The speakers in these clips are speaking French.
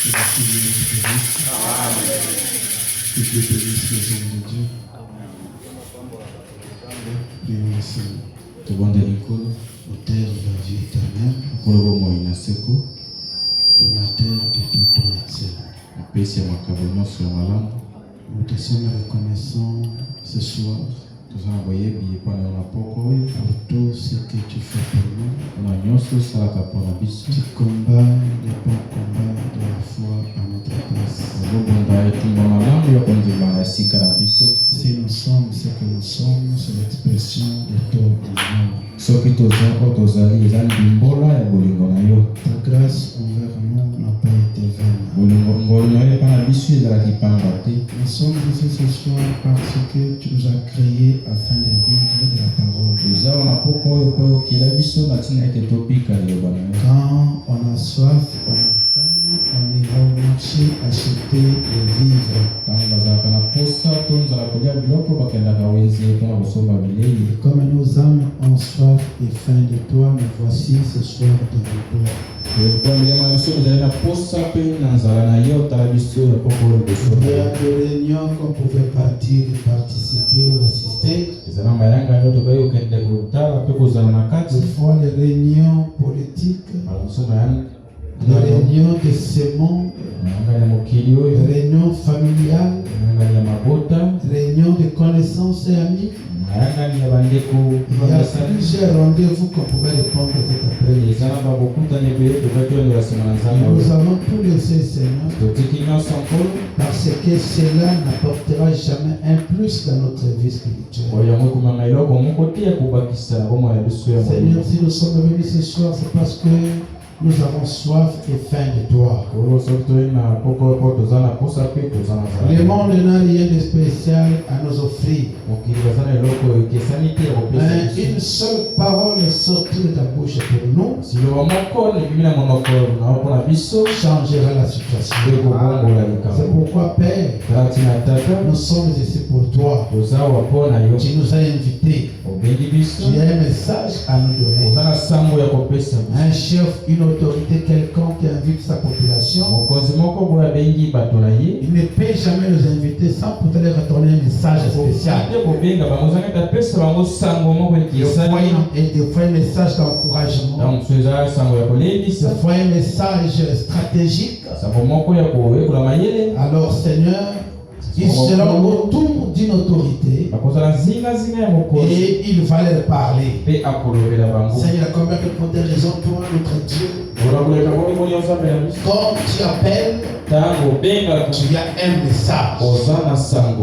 Que le Seigneur vous bénisse. Que Dieu bénisse les hommes de Dieu. Prions le Seigneur. Auteur de la vie éternelle, donateur de tout ton excellent. Nous te sommes reconnaissants ce soir pour tout ce que tu fais pour nous. Tu combats les bons combats de la foi à notre place. Si nous sommes ce que nous sommes, c'est l'expression de ton amour. Ta grâce envers nous n'a pas été vaine. Nous sommes ici ce soir parce que tu nous as créés afin de vivre de la parole. Quand on a soif, on a faim, on ira au marché acheter et vivre. Comme nos âmes ont soif et faim de toi, nous voici ce soir devant toi. Il y a des réunions qu'on pouvait partir et participer ou assister. Des fois, les réunions politiques, les réunions de ce monde, les réunions familiales, les réunions de connaissances et amis. Il y a plusieurs rendez-vous qu'on pouvait répondre cet après-midi. Nous avons tout laissé, Seigneur, parce que cela n'apportera jamais un plus dans notre vie spirituelle. Seigneur, si nous sommes venus ce soir, c'est parce que nous avons soif et faim de toi. Le monde n'a rien de spécial à nous offrir. Mais une seule parole sortie de ta bouche pour nous changera la situation. C'est pourquoi, Père, nous sommes ici pour toi. Tu nous as invités. Tu as un message à nous donner. Un chef, une autorité quelconque qui invite sa population, il ne peut jamais nous inviter sans peut-être retourner un message spécial. Et des fois un message d'encouragement, des fois un message stratégique. Alors Seigneur, il sera autour d'une autorité et il va leur parler. Seigneur, combien de fois de raison toi, notre Dieu, quand tu appelles, tu as un message.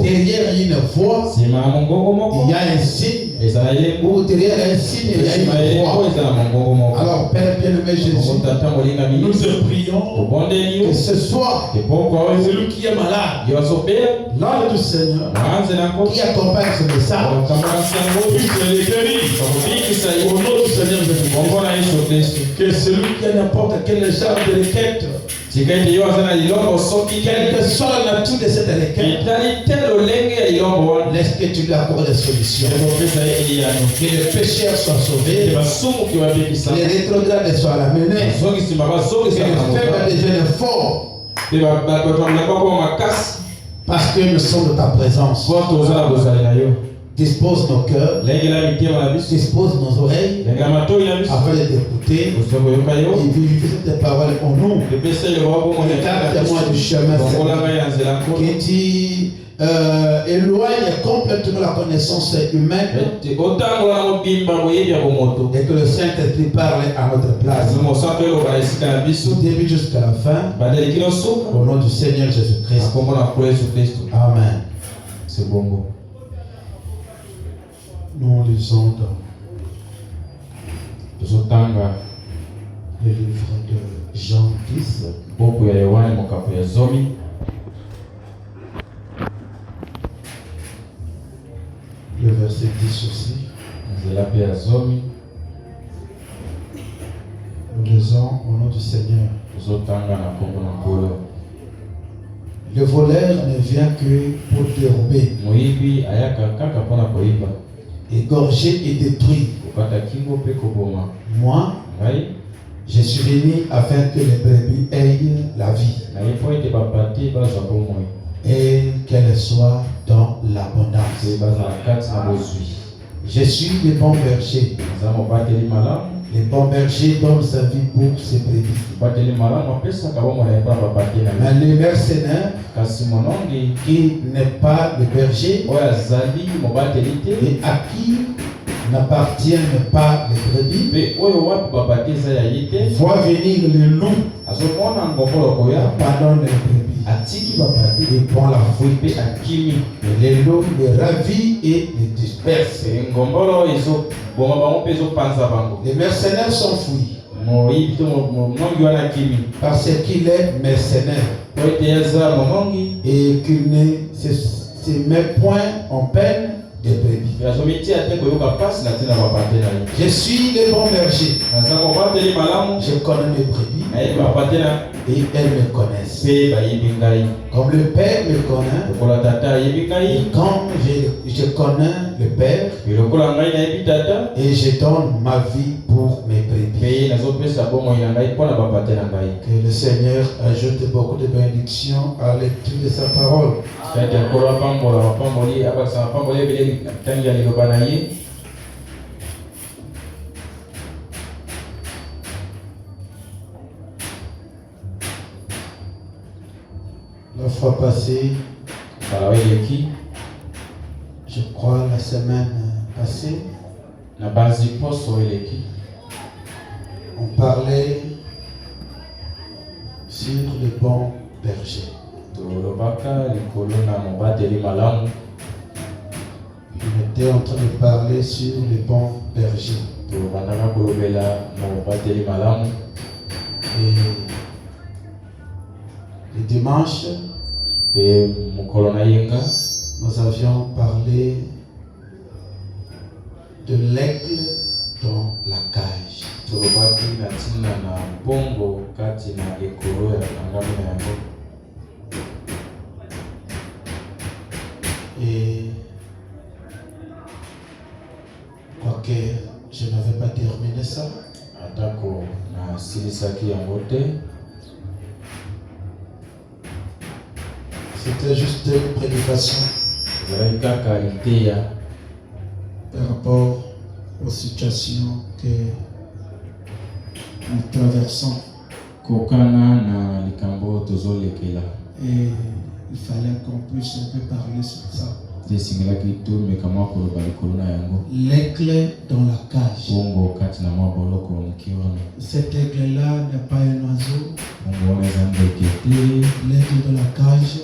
Derrière une voix, il y a un signe. Ou derrière un signe, il y a une voix. Alors, Père bien-aimé Jésus, nous te prions que ce soir, celui qui est malade, l'âme du Seigneur, qui accompagne ce message, puisse le guérir. Au nom du Seigneur Jésus, que celui qui a n'importe quel genre de requête, quelle que soit la nature de cette requête, laisse que tu lui accordes des solutions. Que les pécheurs soient sauvés, les rétrogrades soient ramenés, que les faibles deviennent forts, parce que nous sommes de ta présence. Dispose nos cœurs, dispose nos oreilles, afin de t'écouter et vivre tes paroles en nous. Écarte-moi du chemin, que tu éloignes complètement la connaissance humaine et que le Saint-Esprit parle à notre place. Du début jusqu'à la fin, au nom du Seigneur Jésus-Christ. Amen. C'est bon. Nous lisons dans le livre de Jean 10. Le verset 10 aussi. Nous lisons au nom du Seigneur. Le voleur ne vient que pour dérober, égorger et détruire. Moi, Je suis venu afin que les brebis aient la vie et qu'elles soient dans l'abondance. Je suis le bon berger. Le bon berger donne sa vie pour ses brebis. Mais le mercenaire qui n'est pas le berger et à qui n'appartiennent pas les brebis voit venir le loup, abandonne les brebis et prend la fouille. Et le loup les ravit et les disperse. Les mercenaires s'enfuient parce qu'il est mercenaire et qu'il ne se met point en peine des brebis. Je suis le bon berger. Je connais mes brebis et elles me connaissent. Comme le Père me connaît, et quand je connais le Père, et je donne ma vie pour mes brebis. Que le Seigneur ajoute beaucoup de bénédictions à l'étude de sa parole. La fois passée, je crois la semaine passée, on parlait sur le bon berger. On était en train de parler sur le bon berger. Et le dimanche, nous avions parlé de l'aigle dans la cage. Et quoique je n'avais pas terminé ça, c'était juste une prédication par rapport aux situations que nous traversons. Et il fallait qu'on puisse un peu parler sur ça. L'aigle dans la cage. Cet aigle-là n'est pas un oiseau. L'aigle dans la cage,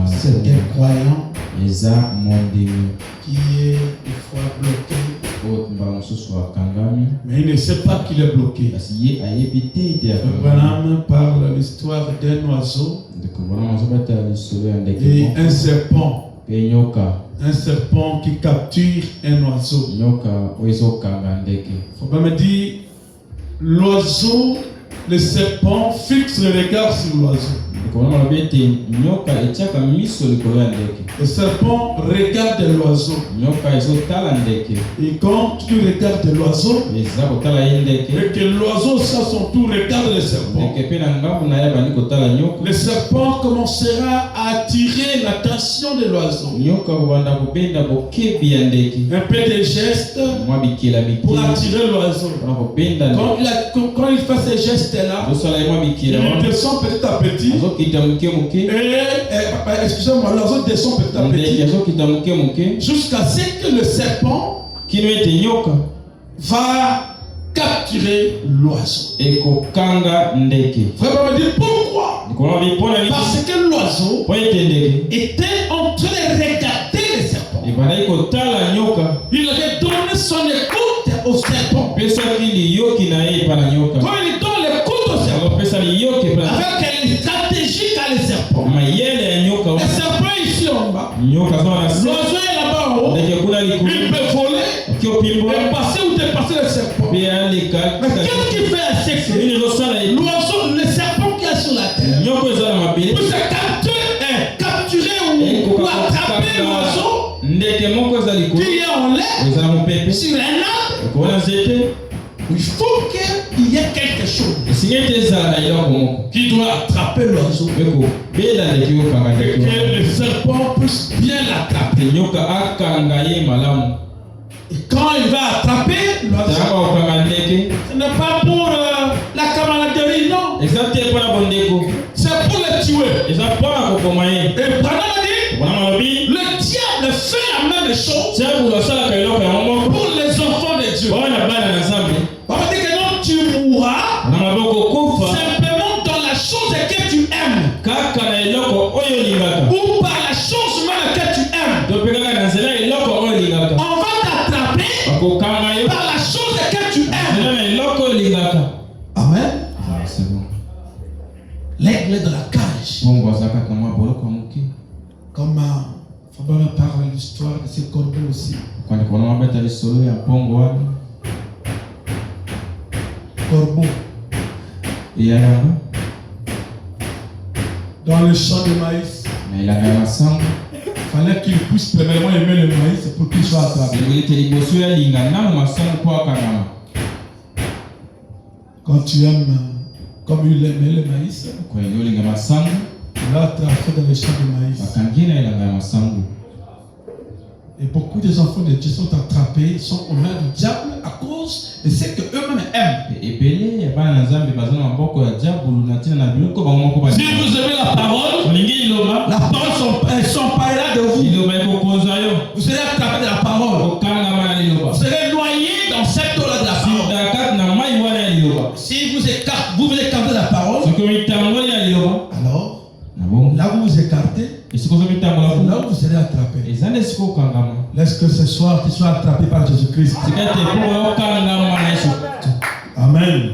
c'est un croyant qui est des fois bloqué. Mais il ne sait pas qu'il est bloqué. Abraham parle l'histoire d'un oiseau et un serpent. Un serpent qui capture un oiseau. Il faut pas me dire, l'oiseau, le serpent fixe le regard sur l'oiseau. Le serpent regarde l'oiseau. Et quand tu regardes l'oiseau, et que l'oiseau à son tour regarde le serpent, le serpent commencera à attirer l'attention de l'oiseau. Un peu de gestes pour attirer l'oiseau. Quand il fait ces gestes-là, il descend petit à petit. Excusez-moi, l'oiseau descend petit à petit jusqu'à ce que le serpent va capturer l'oiseau. Vraiment me dire pourquoi? Parce que l'oiseau était en train de regarder le serpent. Il avait donné son écoute au serpent. Quand il donne l'écoute au serpent, avec une stratégie qu'a le serpent. Le serpent ici en bas. L'oiseau est là-bas en haut. Il peut voler et passer ou dépasser le serpent. Mais qu'est-ce qu'il fait à ce que l'oiseau, le serpent qui est sur la terre, peut se capturer ou attraper l'oiseau qui est en l'air sur un arbre. Il faut qu'il y a quelque chose qui doit attraper l'oiseau, et que le serpent puisse bien l'attraper. Et quand il va attraper l'oiseau, ce n'est pas pour la camaraderie, non. C'est pour le tuer. Et pendant le diable fait la même chose pour les enfants de Dieu. On va dire que non, tu mourras simplement dans la chose que tu aimes, ou par la chose même que tu aimes. On va t'attraper par la chose que tu aimes. Amen. L'aigle de la cage. Comme Fabien parle l'histoire de ce corbeau aussi. Corbeau. Dans le champ de maïs. Il fallait qu'il puisse premièrement aimer le maïs pour qu'il soit attrapé. Quand tu aimes comme il aimait le maïs, il va attraper dans le champ de maïs. Et beaucoup des enfants de Dieu sont attrapés, sont aux mains du diable à cause de ce qu'eux-mêmes aiment. Si vous aimez la parole s'emparera de vous. Vous serez attrapé de la parole. Vous serez noyé dans cette eau-là de la parole. Si vous vous écartez de la parole, alors là vous vous écartez, là vous serez attrapé. Laisse que ce soir tu sois attrapé par Jésus-Christ. Amen.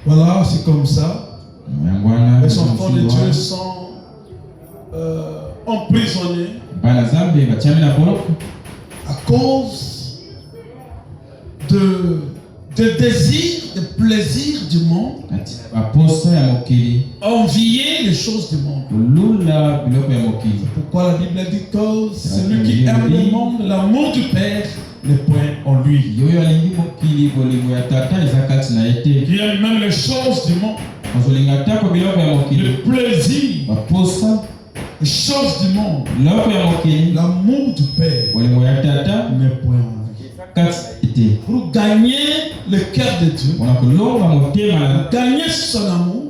Voilà, c'est comme ça. Les enfants de Dieu sont emprisonnés à cause de désir, de plaisir du monde, envier les choses du monde. Pourquoi la Bible dit que celui qui aime le monde, l'amour du Père n'est point en lui. Qui aime même les choses du monde, le plaisir, les choses du monde, l'amour du Père n'est point en lui. Pour gagner le cœur de Dieu, gagner son amour,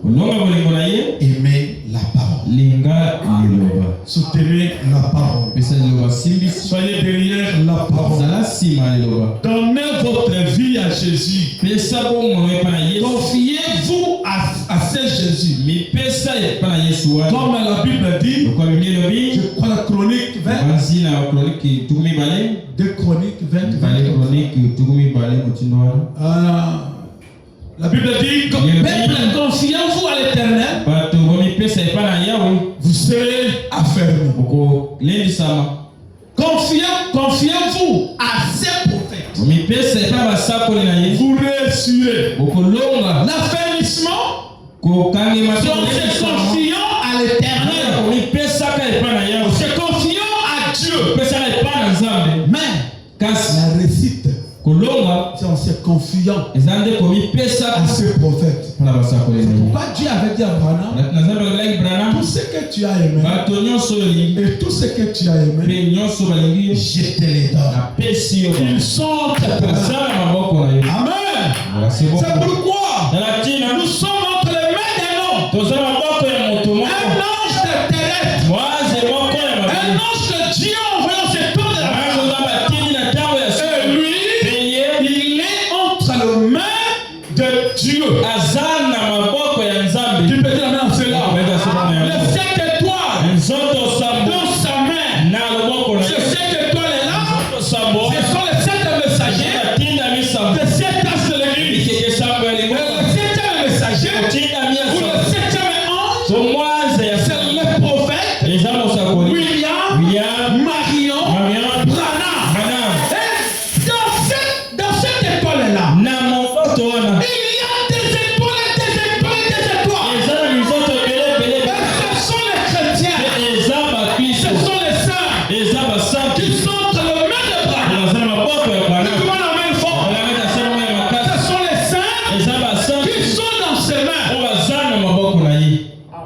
aimer la parole, soutenir la parole, soyez derrière la parole, donnez votre vie à Jésus, confiez-vous à ce Jésus, comme la Bible dit. Je crois la chronique 20, 2 Chroniques 20. La Bible dit que peuple, confiez-vous à l'Éternel, vous serez affermis. Confiez-vous à ces prophètes, vous réussirez. L'affermissement, c'est confiant à l'Éternel, c'est confiant à Dieu. Mais la réussite, c'est en se confiant à ce prophète. C'est pourquoi Dieu avait dit à Abraham, tout ce que tu as aimé et tout ce que tu as aimé, je te les donne. Ils sont tes parents. Amen. C'est pourquoi nous sommes entre les mains d'un homme, un ange de terrestre, un ange que Dieu a envoyé dans cette tour de la terre. Et lui, il est entre les mains de Dieu. Tu peux dire la main à cela. Les 7 étoiles dans sa main. Ces 7 étoiles là, ce sont les 7 messagers de 7 ans de l'église. Et le 7e messager ou le 7e ange, c'est le prophète.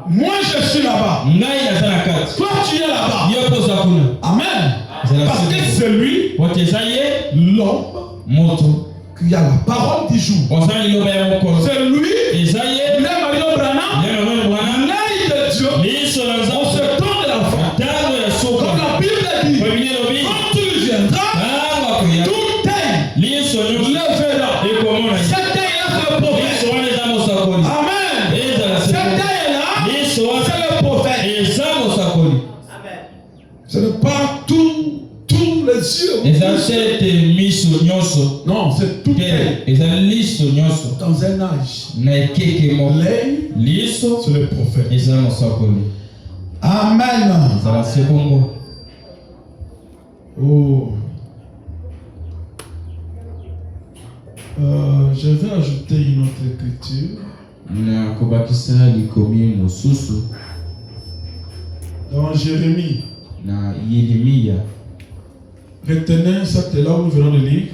Moi je suis là-bas. Toi tu es là-bas. Amen. Parce que c'est lui, l'homme, qui a la parole du jour. C'est lui, Mario Branham, l'œil de Dieu, on se tourne de la foi. Comme la Bible dit, quand tu viendras, tout œil lèvera. Cet œil-là, c'est le prophète. Amen. Cet œil-là, c'est le prophète. Ce n'est pas tous les yeux. Non, c'est tout œil. Dans un âge, l'œil, c'est le prophète. Amen. Oh. Je vais ajouter une autre écriture. Dans Jérémie. Retenez ça, c'est là où nous venons de lire.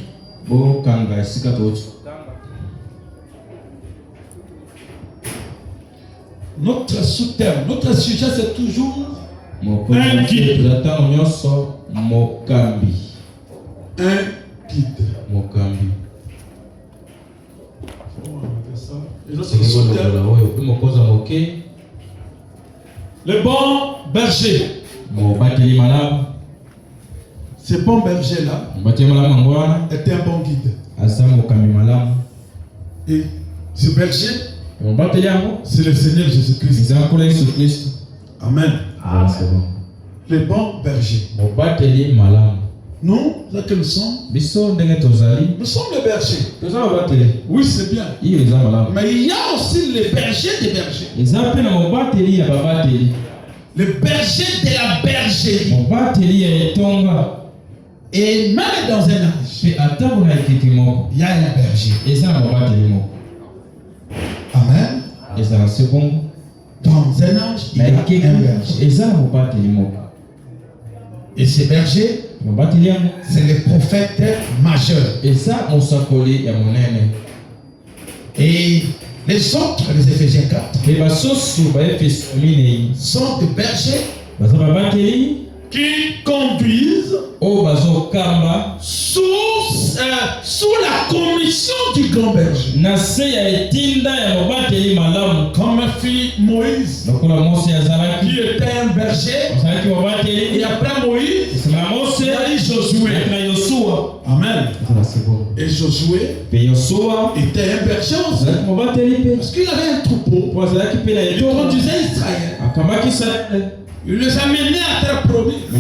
Notre sous-thème, notre sujet, c'est toujours un guide. Un guide. Et notre sous-thème, le bon berger. Ce bon berger-là était un bon guide. Et ce berger, c'est le Seigneur Jésus-Christ. Amen. Le bon berger. Nous, là que nous sommes les bergers. Oui, c'est bien. Mais il y a aussi les bergers des bergers. Le berger de la bergerie. Et même dans un âge, il y a un berger. Amen. Dans un âge, il y a un berger. Et ce berger, c'est le prophète majeur. Et les autres, les Éphésiens 4, sont des bergers qui conduisent sous la commission du grand berger. Comme fit Moïse, qui était un berger, et après Moïse, il y a eu Josué. Amen. Et Josué était un berger aussi, parce qu'il avait un troupeau. Il conduisait Israël. Il les a menés à terre promise.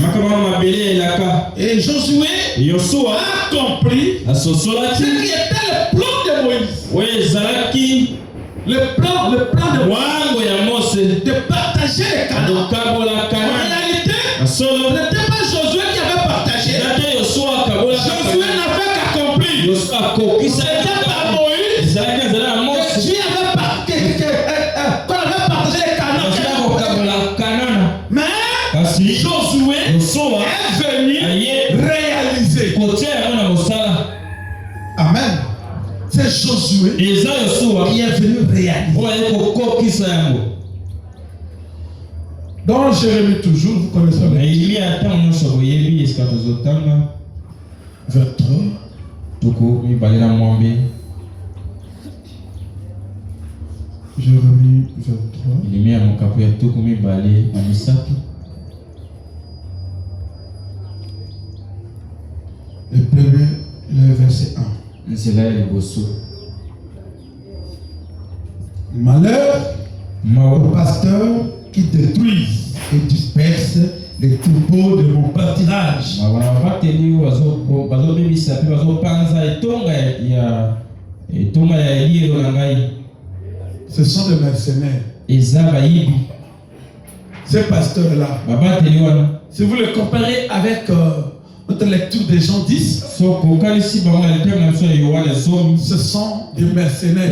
Et Josué a compris ce qui était le plan de Moïse. Le plan de Moïse de partager les Canaan. En réalité, ce n'était pas Josué qui avait partagé. Josué n'avait qu'accompli. C'était par Moïse que Dieu avait partagé les Canaan. Mais Josué est venu réaliser. Amen. C'est Josué qui est venu réaliser. Dans Jérémie toujours, vous connaissez le 23. Jérémie 23. Le premier, le verset 1. Malheur aux pasteurs qui détruisent et dispersent les troupeaux de mon pâturage. Ce sont des mercenaires. Ces pasteurs-là, si vous les comparez avec notre lecture des Jean 10, ce sont des mercenaires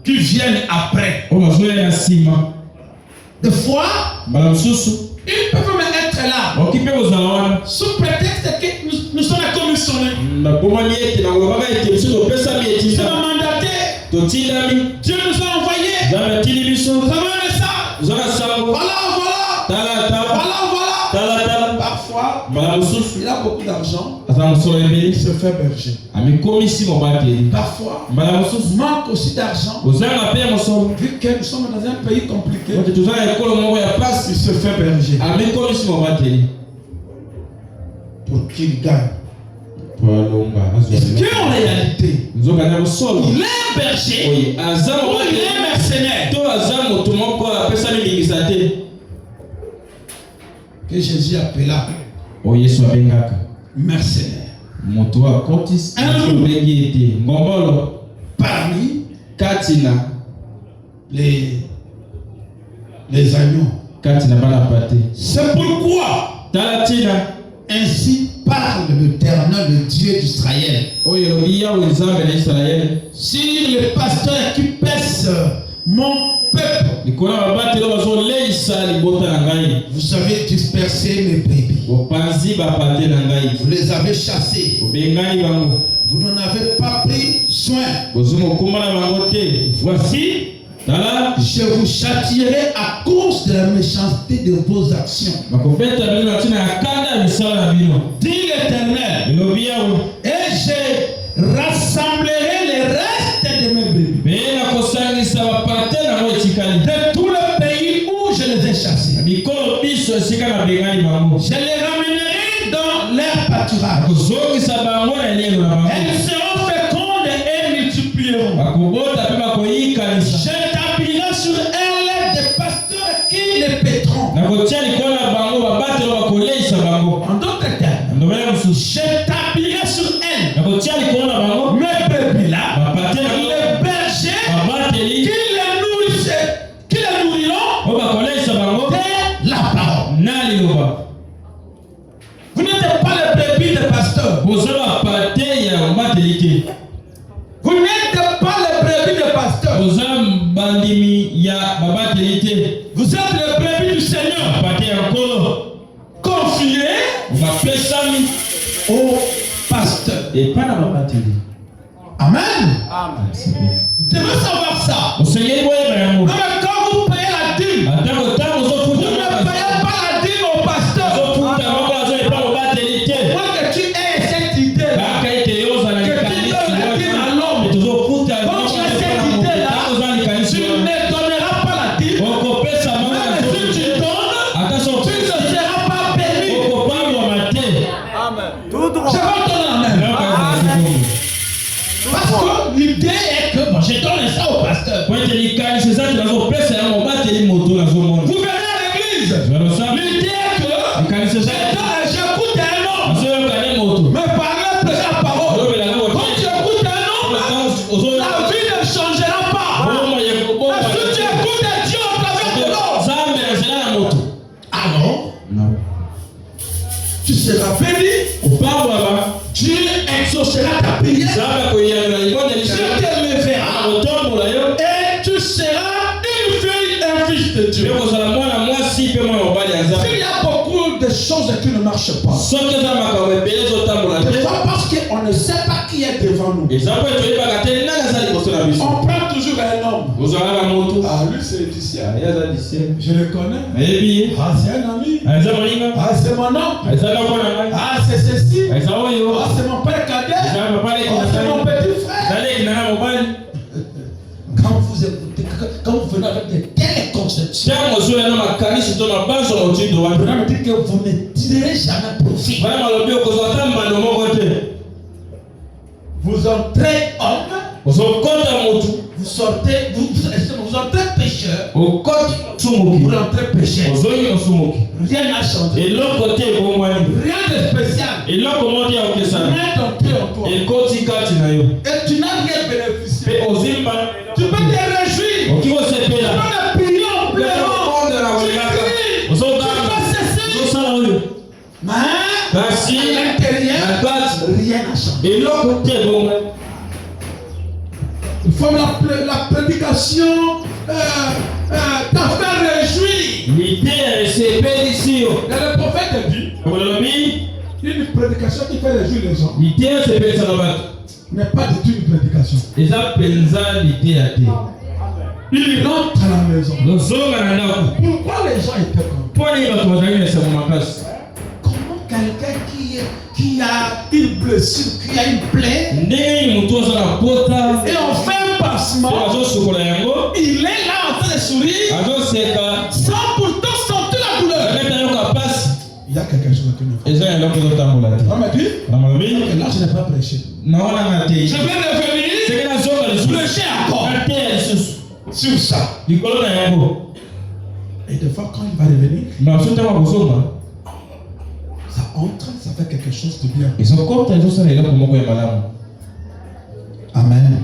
qui viennent après. Des fois, ils peuvent même être là sous prétexte que nous sommes commissionnés. C'est un mandaté. Dieu nous a envoyés. Vous avez un message. Voilà. Parfois, il a beaucoup d'argent. Il se fait berger. Parfois, il manque aussi d'argent. Vu que nous sommes dans un pays compliqué, il se fait berger. Pour qu'il gagne. Est-ce qu'en réalité, il est un berger ou il est un mercenaire? Que Jésus appela mercenaire. Parmi les agneaux. C'est pourquoi ainsi parle l'Éternel, le Dieu d'Israël. Si le pasteur qui pèse mon peuple, vous avez dispersé mes brebis, vous les avez chassés, vous n'en avez pas pris soin. Voici, je vous châtierai à cause de la méchanceté de vos actions. Dit l'Éternel, et je rassemblerai les restes de mes brebis de tout le pays où je les ai chassés. Je les ramènerai dans leur pâturage. Elles seront fécondes et multiplieront. J'établirai sur elles des pasteurs qui les paîtront. En d'autres termes, j'établirai sur elles mes brebis là, les bergers qui les nourriront de la parole. Vous n'êtes pas les brebis des pasteurs. Vous n'êtes pas les brebis des pasteurs. Vous êtes les brebis du Seigneur. Confiez au pasteur. Amen. Vous devez savoir ça. Mais quand vous payez la dîme, vous ne payez pas la dîme au pasteur. Moi que tu aies cette idée que tu donnes la dîme à l'homme, quand tu as cette idée là, tu ne donneras pas la dîme. Même si tu donnes, tu ne seras pas béni. Je vais donner la main. Parce que l'idée est que moi je donne ça au pasteur. Vous venez à l'église. L'idée est que j'écoute un homme. Mais par la parole, quand tu écoutes un homme, la vie ne changera pas. Parce que tu écoutes Dieu au travers de l'homme. Alors, tu seras béni. Dieu exaucera ta prière. Dieu t'élèvera. Et tu seras une fille, un fils de Dieu. S'il y a beaucoup de choses qui ne marchent pas, c'est pas parce qu'on ne sait pas qui est devant nous. On prend toujours un homme. Ah, lui c'est Édicia. Je le connais. Ah, c'est un ami. Ah, c'est mon oncle. Ah, c'est ceci. Ah, c'est mon père cadet. Ah, c'est mon petit frère. Quand vous venez avec de telles conceptions, vous me dites que vous ne tirerez jamais profit. Vous entrez homme, vous entrez pécheur, vous entrez pécheur. Rien n'a changé. Rien de spécial. Rien d'entré en toi. Et tu n'as rien bénéficié. Tu peux te réjouir. Tu peux le prier en pleurant. Tu cries. Tu peux cesser. Mais à l'intérieur, rien n'a changé. Il faut la prédication t'a fait réjouir. Le prophète dit une prédication qui fait réjouir les gens n'est pas du tout une prédication. Il rentre à la maison. Pourquoi les gens étaient comme comment quelqu'un qui a une blessure, qui a une plaie, et on fait un passement, il est là en train de sourire, sans pourtant sentir la douleur. Il y a quelque chose qui ne va pas. On m'a dit, là je n'ai pas prêché. Je vais revenir, prêcher encore sur ça. Et des fois quand il va revenir, ça entre, ça fait quelque chose de bien. Amen.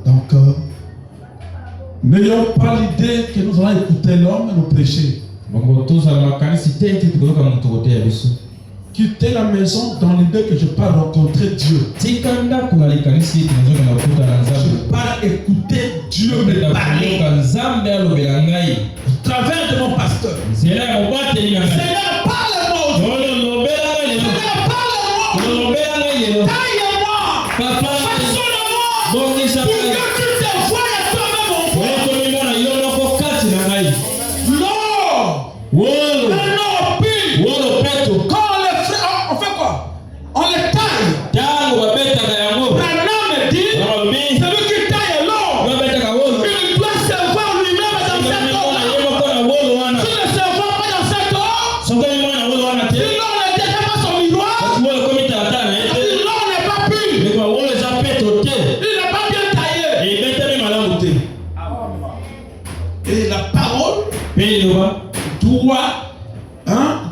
Donc, n'ayons pas l'idée que nous allons écouter l'homme et nous prêcher. Quitter la maison dans l'idée que je pars rencontrer Dieu. Je pars écouter Dieu me parler. Au travers de mon pasteur. Seigneur, parle-moi aujourd'hui. Seigneur, parle-moi. Taille-moi. Façonne-moi. Pour que tu te voies à toi-même en foi.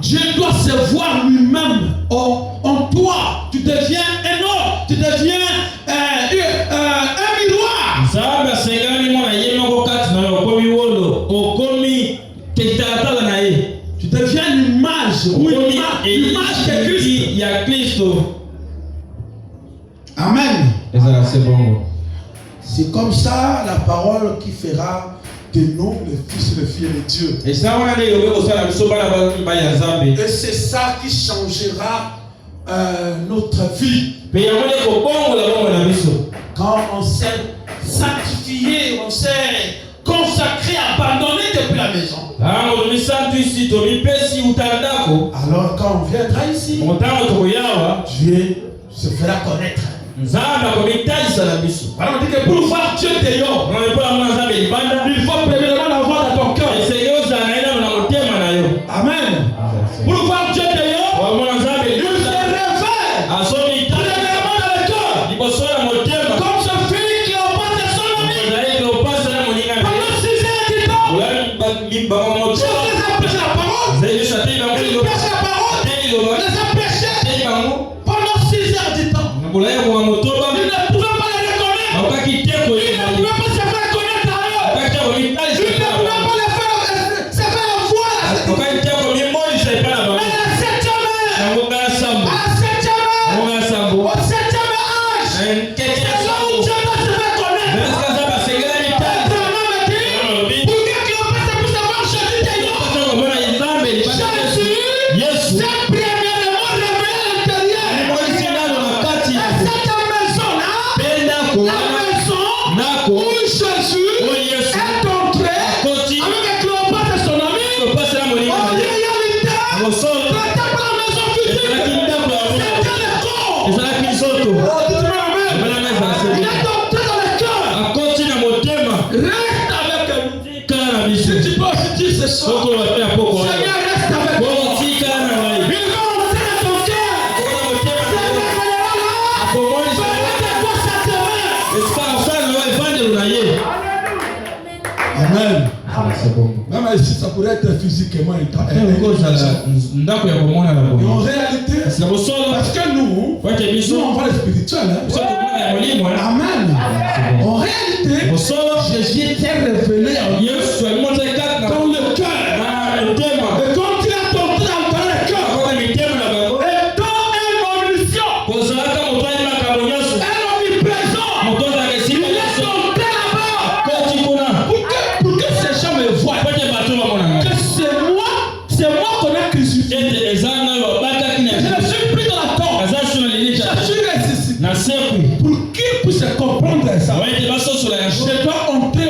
Dieu doit se voir lui-même en toi. Tu deviens un homme, tu deviens un miroir. Tu deviens une image, l'image de Christ. Amen. C'est comme ça la parole qui fera de nous les fils et les filles de Dieu. Et c'est ça qui changera notre vie. Quand on s'est sanctifié, on s'est consacré, abandonné depuis la maison. Alors quand on viendra ici, Dieu se fera connaître. Alors on dit que pour voir Dieu dehors, il faut premièrement l'avoir dans ton cœur. Amen. Pour voir Dieu dehors, il se réveille premièrement dans le cœur. Comme ce fils qui embrasse son ami. Pendant 6 heures du temps, Dieu les a prêché la parole. Il prêche la parole. Les a prêchés pendant 6 heures du temps. Il ne pouvait pas les reconnaître. Il ne pouvait pas se faire connaître ailleurs. Il ne pouvait pas se faire voir. Mais à la 7e heure, au 7e âge, c'est là où Dieu doit se faire connaître. Pour que Cléopâtre puisse avoir Jésus d'ailleurs. Jésus, c'est premièrement révélé à l'intérieur. Et cette maison-là, la maison où Jésus est entré avec Cléopâtre et son ami, en réalité, c'était pour la maison physique. C'était le corps. Il est entré dans le cœur. Reste avec lui. Si tu peux aussi dire ce soir, Seigneur, reste avec moi. Il va entrer dans ton cœur. Amen. Même si ça pourrait être physiquement et en réalité, parce que nous on voit le spirituel. Amen. En réalité, Jésus était révélé en Dieu dans le cœur. Et quand il a tombé dans le cœur, étant un omniscient, un omniprésent, il est tombé là-bas pour que ces gens me voient. Que c'est moi qu'on a crucifié. Je ne suis plus dans la tombe. Je suis ressuscité. Pour qu'ils puissent comprendre ça, je dois entrer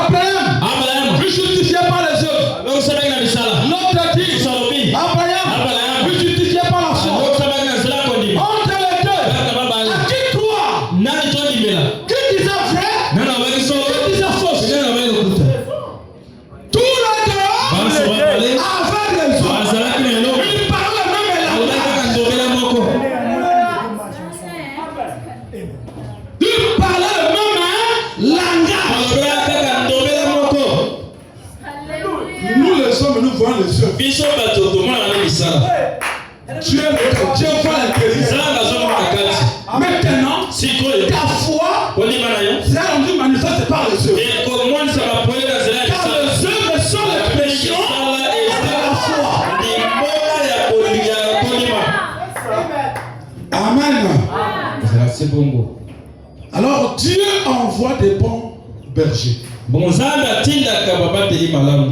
Abraham fut justifié par les œuvres. L'autre dit Abraham fut justifié par la foi. Entre les deux, à qui croire? Qui disait vrai? Qui disait faux? Tous les deux avaient raison. Ils parlaient le même langage. Ils parlaient le même langage. Nous les hommes, nous voyons les œuvres. Dieu voit l'intérieur. Maintenant, ta foi sera rendue manifeste par les œuvres. Car les œuvres sont l'expression de la foi. Amen. Alors Dieu envoie des bons bergers.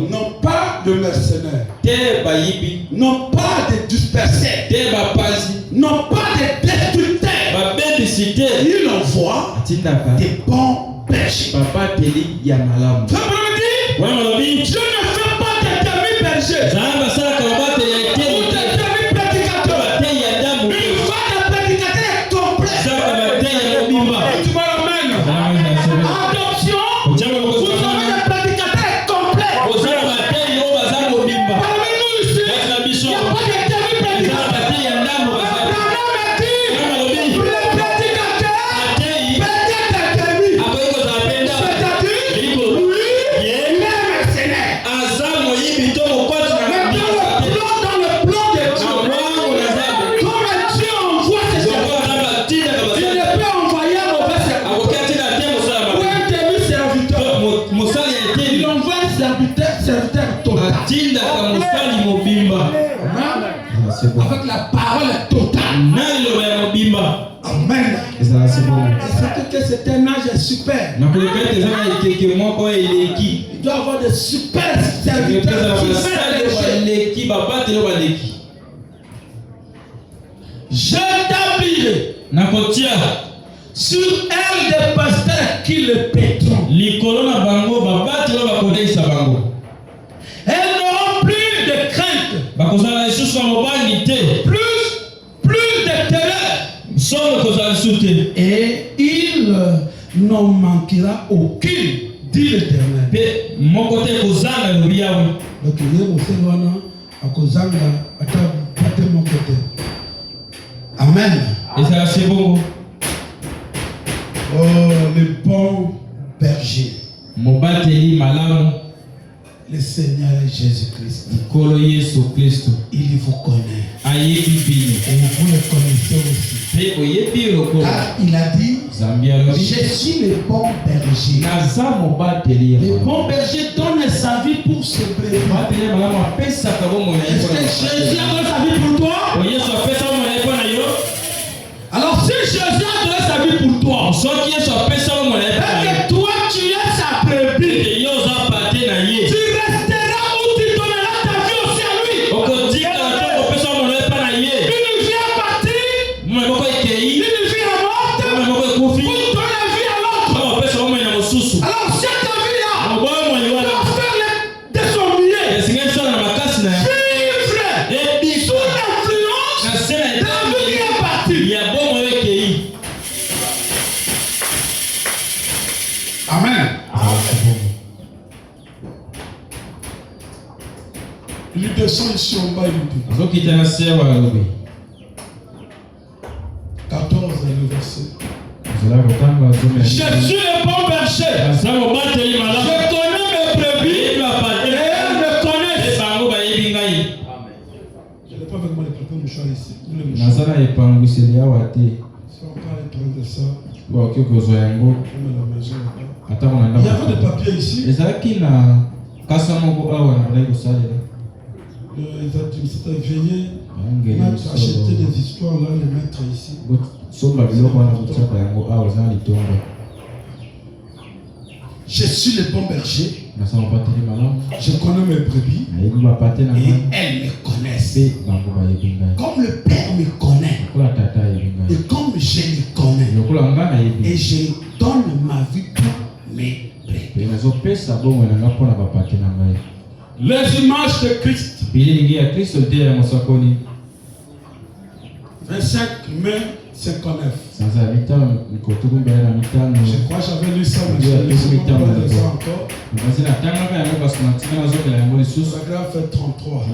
Non pas de mercenaires. Non pas de dispersés. Non pas de destructeurs. Il envoie des bons bergers. Dieu ne fait pas de demi-bergers. Ou de demi-prédicateurs. Il va de prédicateurs complets. Tu m'amènes. Adoption. Vous avez des prédicateurs complets. Parmi nous ici, il n'y a pas de demi-prédicateurs. Avec la parole totale. Amen. Et c'est que c'est un âge super. Il doit avoir des super serviteurs. J'établirai sur elle des pasteurs qui le pétront. Elles n'auront plus de crainte. Plus de terreur. Et il n'en manquera aucune, dit l'Éternel. Donc il est à Kozanga, à mon côté. Amen. Oh, le bon berger. Le Seigneur Jésus-Christ. Il vous connaît. Et vous le connaissez aussi. Car il a dit, je suis le bon berger. Le bon berger donne sa vie pour ses brebis. Est-ce que Jésus a donné sa vie pour toi? Alors si Jésus a donné sa vie pour toi, et que toi tu es sa brebis, tu resteras où tu donneras ta vie aussi à lui. Une vie à partir, une vie à mort, pour donner la vie à l'autre. Alors cette vie-là doit faire de son mieux, vivre sous l'influence de la vie qui est partie. Amen. Il descend ici en bas, il dit 14 le verset. Je suis le bon berger. Je connais mes brebis et elles me connaissent. Je n'ai pas vraiment les prêter mon choix ici. Ils sont encore en train de ça. Il y avait des papiers ici. Ils s'étaient veillés à acheter des histoires là, les mettre ici. Je suis le bon berger. Je connais mes brebis et elles me connaissent. Comme le Père me connaît et comme je le connais. Et je donne ma vie pour mes brebis. Les images de Christ. 25 mai 59. Je crois que j'avais lu ça, mais je ne sais pas encore. Paragraphe 33.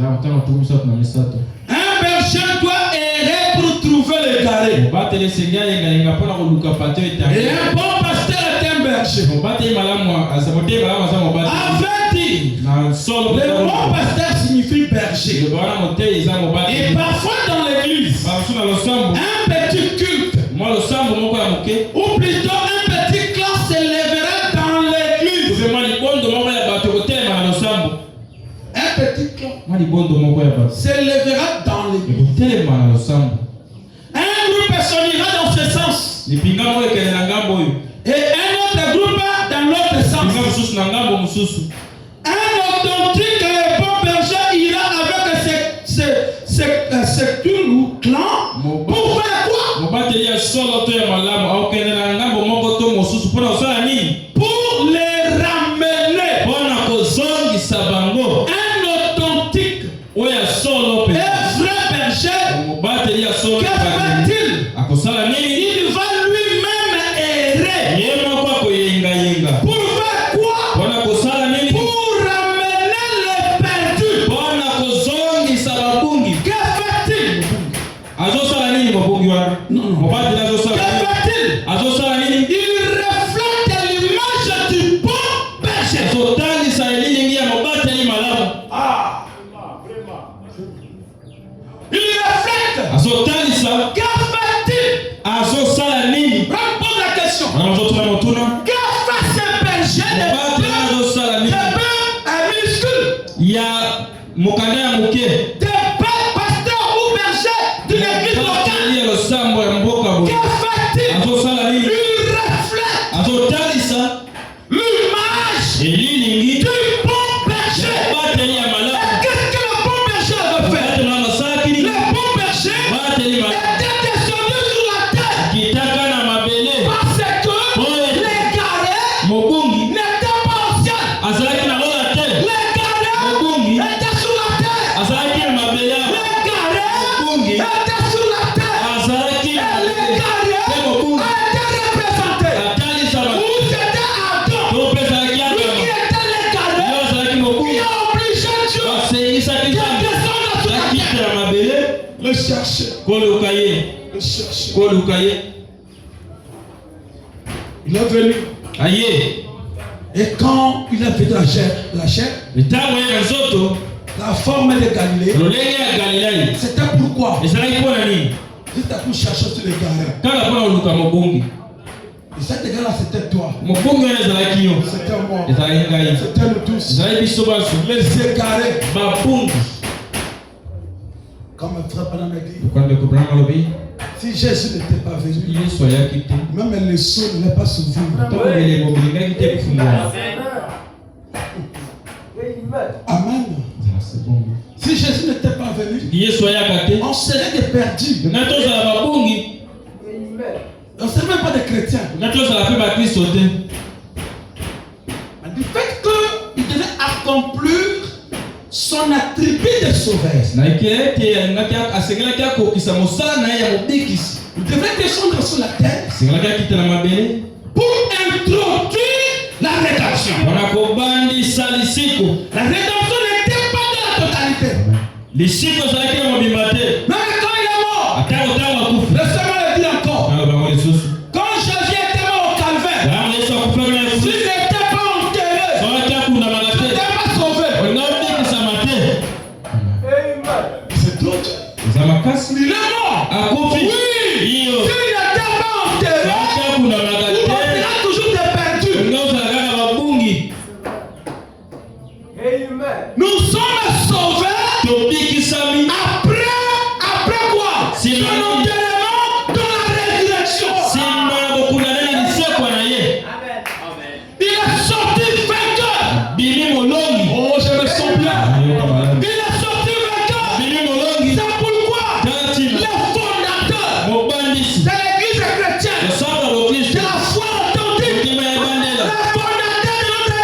Un berger doit errer pour trouver l'égaré. Et un bon pasteur est un berger. Avait dit, le bon pasteur signifie berger. Et parfois dans l'église, un petit culte, ou plutôt un petit clan s'élèvera dans l'église. Un petit clan s'élèvera dans l'église. Un groupe s'unira dans ce sens. Et un autre groupe dans l'autre sens. Un authentique et bon berger ira avec ce clan pour faire quoi? Pour les ramener. Un authentique et vrai berger, que fait-il? Il va lui-même errer. Pour faire quoi? Pour ramener les perdus. Que fait-il? Non. Que fait-il? Il reflète l'image du bon berger. Il reflète. Que fait-il? Repose la question. Que fait ce berger de muscles? De pasteur ou berger de l'église locale. Que fait-il? Il reflète l'image du bon berger. Et qu'est-ce que le bon berger veut faire? Le bon berger était descendu sur la terre parce que l'égaré n'était pas au ciel. L'égaré était sur la terre. L'égaré était sur la terre. Et l'égaré a été représenté. Où c'était Adam, lui qui était l'égaré, qui a obligé Dieu de descendre sur la terre. Le chercher. Il est venu. Et quand il a fait de la chair, la forme de Galilée, c'était pourquoi? C'était pour chercher sur les garés. Et cet égard-là, c'était toi. C'était moi. C'était nous tous. Les égarés. Comme un frère pendant l'église. Si Jésus n'était pas venu, même les sceaux ne l'aient pas sauvé. Amen. Si Jésus n'était pas venu, on serait des perdus. On ne serait même pas des chrétiens. Mais du fait qu'il devait accomplir son attribut de sauveur, il devait descendre sur la terre pour introduire la rédemption. La rédemption n'était pas de la totalité. Même quand il est mort, laissez-moi le dire encore. Quand Jésus était mort au calvaire, s'il n'était pas enterré, s'il n'était pas sauvé, c'est trop. Il est mort. Oui. S'il n'était pas enterré, on sera toujours des perdus. Nous sommes sauvés après quoi? Son enterrement dans la résurrection. Il est sorti vainqueur. Oh, je me sens bien. Il est sorti vainqueur. C'est pourquoi le fondateur de l'église chrétienne, de la foi authentique, le fondateur de notre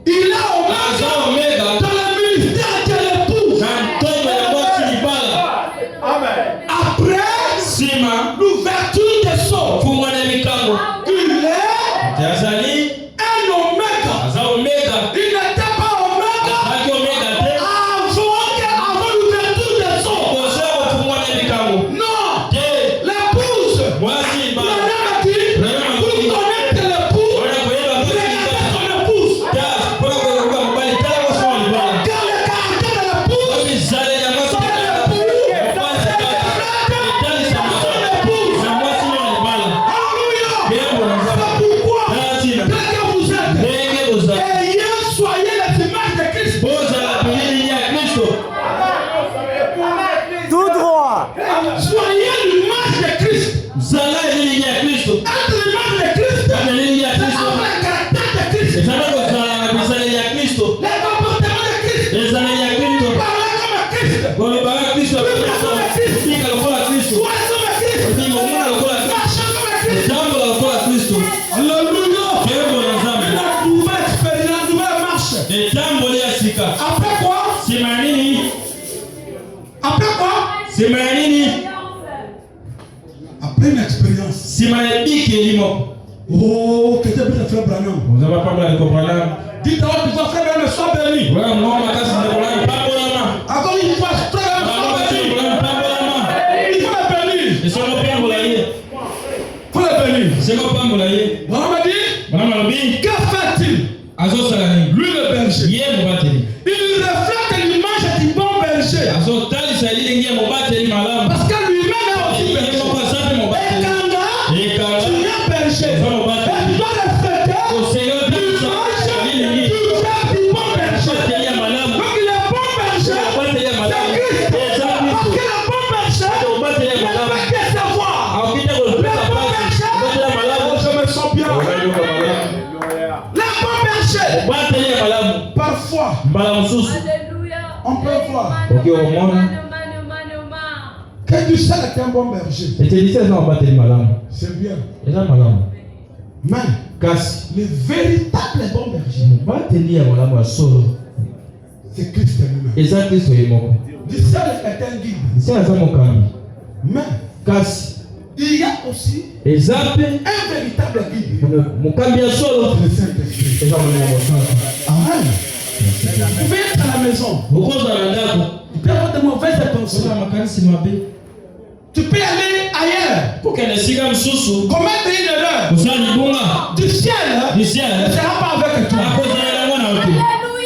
Il est Oméga dans le ministère de l'épouse. Après l'ouverture des sceaux, il est un Oméga. Il n'était pas Oméga avant l'ouverture des sceaux. Non, l'épouse. L'homme dit, pour connaître l'épouse, regardez son épouse. Car le caractère de l'épouse, son épouse. Soyez l'image de Christ. Être l'image de Christ. Avoir le caractère de Christ. Les comportements de Christ. Parler comme Christ. Vivre comme Christ. Soyez comme Christ. Marcher comme Christ. Alléluia. La nouvelle marche. Après quoi? Après quoi? Après une expérience. Oh, que t'es bien frère Branham. Dites à votre frère Branham, sois béni. Encore une fois, frère Branham, sois béni. Il faut le bénir. Faut le bénir. Branham dit, que fait-il? Lui le berger. Il reflète l'image du bon berger. Parce que lui-même est aussi berger. Et quand tu es berger, tu dois refléter l'image du bon berger. Donc il est bon berger, c'est Christ. Parce que le bon berger, il respecte ses voix. Le bon berger, je me sens bien. Le bon berger, parfois, on peut voir que du seul est un bon berger. C'est bien. Mais le véritable bon berger, c'est Christ lui-même. Du seul est un guide. Mais il y a aussi un véritable guide. Le Saint-Esprit. Amen. Vous pouvez être à la maison. Vous pouvez avoir de mauvaises intentions. Tu peux aller ailleurs. Commettre une erreur. Du ciel ne sera pas avec toi.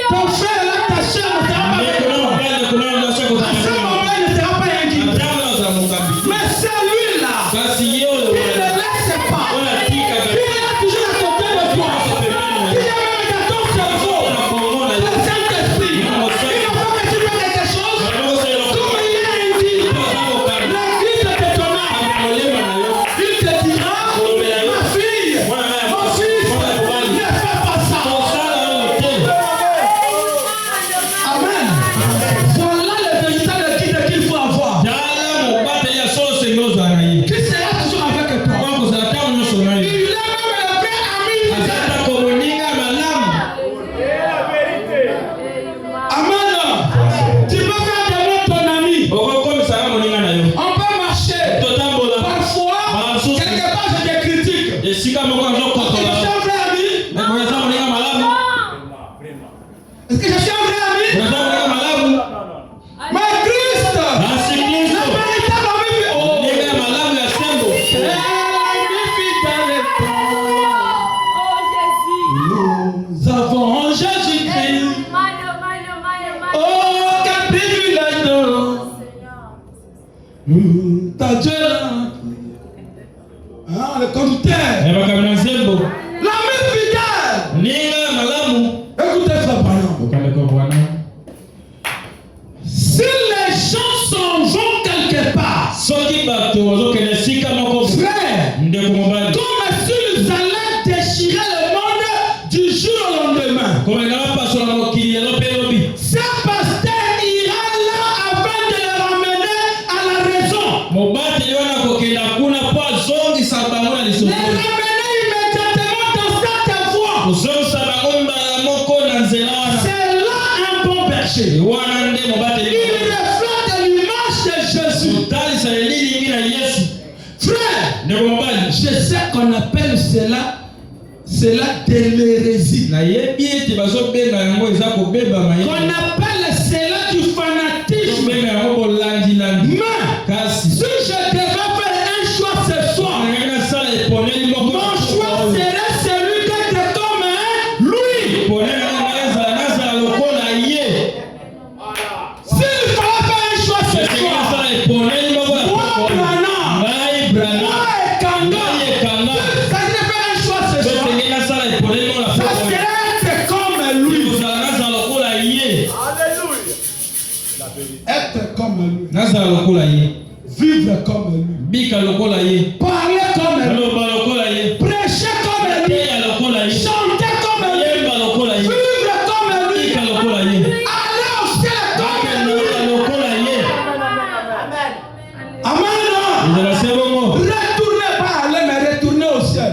Ton frère là, ta soeur ne sera pas avec toi. Ta soeur ne sera pas un guide. Mais celui-là, il ne laisse pas. Il est toujours à côté de toi. Il est même dans ton cerveau. Le Saint-Esprit. Il ne faut que tu fasses quelque chose. Comme il est dit, la vie de ton âme. Il te dira, ma fille, mon fils, ne fais pas ça. Amen. Voilà le véritable guide qu'il faut avoir. Qui sera toujours avec toi. Il est même le vrai ami. Amen. Tu peux faire de moi ton ami. On peut marcher. Parfois, quelque part je te critique. Est-ce que je suis un vrai ami? Est-ce que je suis un vrai ami? Mais Christ, le véritable ami. Oh, nous avons Jésus-Christ. Oh, quel privilège. Ta Dieu. Le conducteur. L'ami fidèle. Écoutez frère Branham. Si les gens s'en vont quelque part, frère, comme s'ils allaient déchirer le monde du jour au lendemain, ce pasteur ira là afin de les ramener à la raison. Les ramener immédiatement dans cette voie. là un bon berger. Il reflète l'image de Jésus. Frère, je sais qu'on appelle cela de l'hérésie. Qu'on appelle cela du fanatisme. Mais si je devais faire un choix ce soir, mon choix serait celui d'être comme lui. S'il fallait faire un choix ce soir, être comme lui, vivre comme lui, parler comme lui, prêcher comme lui, chanter comme lui, vivre comme lui, aller au ciel comme lui. Amen. Retournez pas aller, mais retournez au ciel.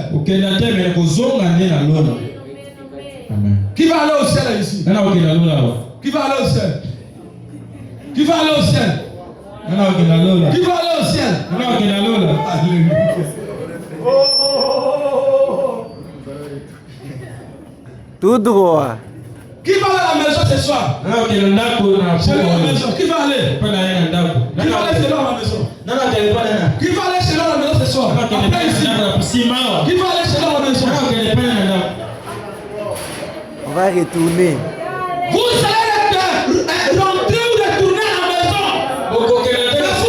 Amen. Qui va aller au ciel ici? Qui va aller au ciel? Qui va aller au ciel? Qui va aller au ciel? Alléluia. Tout droit. Qui va aller à la maison ce soir? Chez la maison. Qui va aller? Qui va aller chez la maison? Qui va aller chez la maison ce soir? Après ici. Qui va aller chez la maison? On va retourner. Vous allez rentrer ou retourner à la maison. Mais vous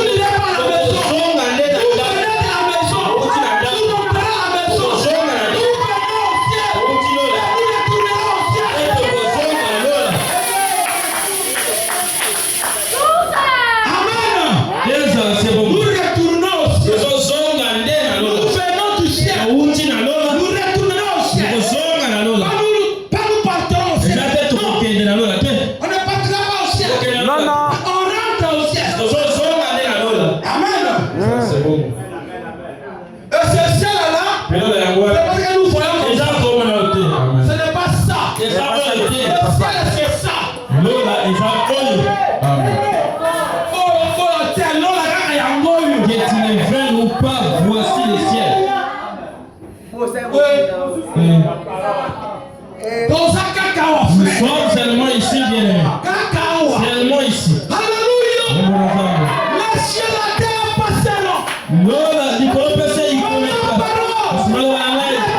n'irez pas à la maison. Vous venez de la maison. Vous entrerez à la maison. Vous venez au ciel. Et vous retournerez au ciel. Amen. Nous retournons au ciel. Nous venons du ciel. Nous retournerons au ciel. Pas nous partons au ciel. On ne partira pas au ciel. Non, non. On rentre au ciel. Amen. Et ce ciel-là, c'est parce que nous voyons comme ça. Ce n'est pas ça. Le ciel, c'est ça. Oh, la terre, non, la gare, il y a un mot. Voici le ciel. Dans un cacao, Nous frère. sommes seulement ici, bien-aimés. Cacao. Seulement ici. Alléluia. Les cieux, la terre passeront. Lola, Nicolas Pessé, il connaît La pas. parole Parce que ne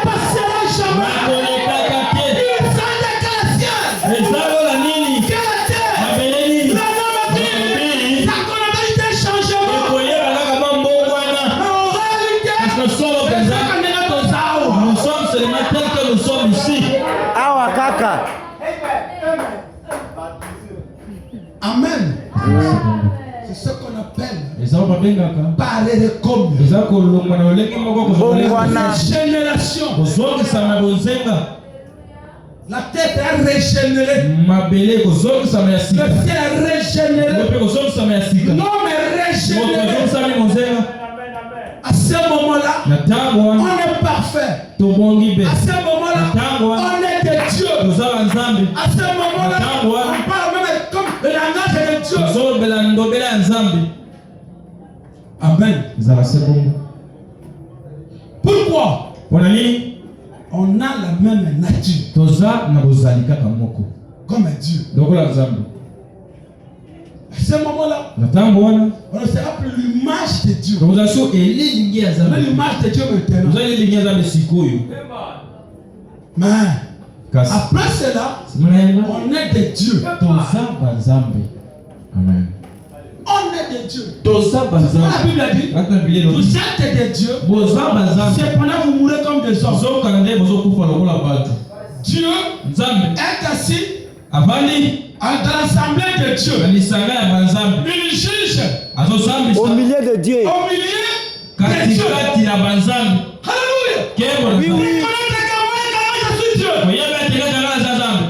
passera jamais. Il s'en déclare. Les arbres, la nini. Quelle La terre? belle nini. La nomme dit. Ça qu'on a été Les changement. foyers, la gamme, bon, voilà. Mais en réalité, Parce que nous sommes au c'est Bénin. ça qu'on est dans ça. Nous sommes seulement tels que nous sommes ici. Awa kaka. Amen. C'est ce qu'on appelle Les arbres, bien, kaka. parler comme Les arbres, Bongwana. génération. La tête est régénérée. mabele kozongisa Le mayasika ciel est régénéré. mpe kozongisa mayasika L'homme est régénéré. kozongisami monzenga À ce moment-là, na ntango on wana est parfait. tobongi mpe À ce moment-là, on est de Dieu. toza banzambe À ce moment-là, on parle même comme le langage de Dieu. tozolobela ndobela ya nzambe. Amen. ezala se bongo. Pourquoi? mpona nini On a la même nature toza na bozali kaka moko comme Dieu. lokola nzambe. À ce moment-là, na ntango wana on ne sera plus l'image de Dieu. tokoza so elilingi ya On a nzambe l'image de Dieu maintenant. toza elilingi ya nzambe sikoyo Mais kasi après cela, simona yenga on est de Dieu. toza banzambe. Amen. On est de Dieu. toza La banzambe Bible dit, ata bile vous êtes de Dieu. boza banzambe Cependant, vous mourrez comme des hommes. bozoka nde bozokufa lokola bato. Dieu Nzambe est assis avandi dans l'assemblée de Dieu. na lisanga ya banzambe Il juge azosambisa Au milieu de Dieu. au milieu de Dieu. katikati na banzambe. Alléluia. Kebo na Oui, nzambe. oui. Connaître que moi, je suis Dieu. Oyeba ete kaka na za nzambe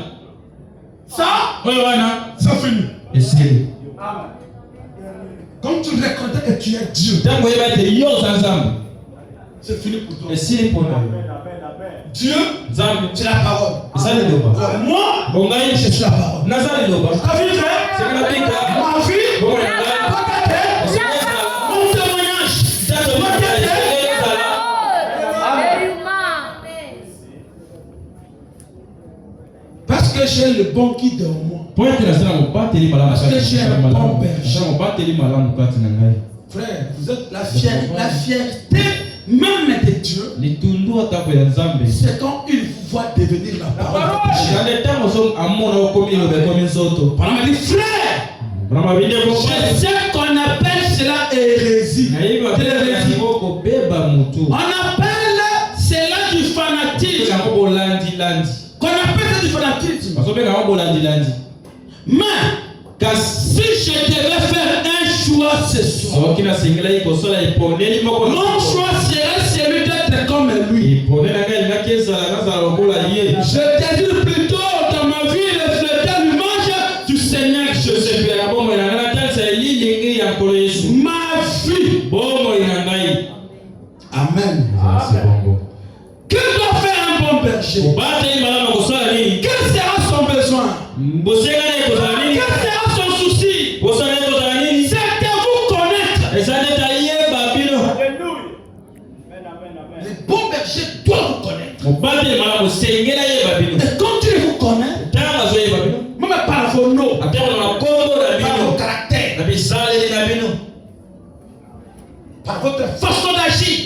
Ça, oyo wana c'est fini. esili Comme tu reconnais que tu es Dieu. ntango oyeba ete yo oza nzambe C'est fini pour toi. Et si pour nous. Dieu, c'est la parole. Ça le doit. Moi, je suis la parole. Nasa le doit. Ta vie, frère. Ma vie. Mon témoignage. Parce que j'ai le bon guide en moi. Parce que j'ai un bon berger. Frère, vous êtes la fierté même de Dieu. C'est quand il vous voit devenir la parole. On dit frère, je sais qu'on appelle cela hérésie. On appelle cela du fanatisme. Qu'on appelle ça du fanatisme. Mais si je devais faire un choix ce soir, mon choix serait celui d'être comme lui. Je désire plutôt dans ma vie refléter l'image du Seigneur Jésus. Ma vie. Amen. Que doit faire un bon berger? Quel sera son besoin? Quel sera son souci? C'est de vous connaître. Les bons bergers doivent vous connaître. Et quand il vous connaît, même par vos noms, par vos caractères, par votre façon d'agir,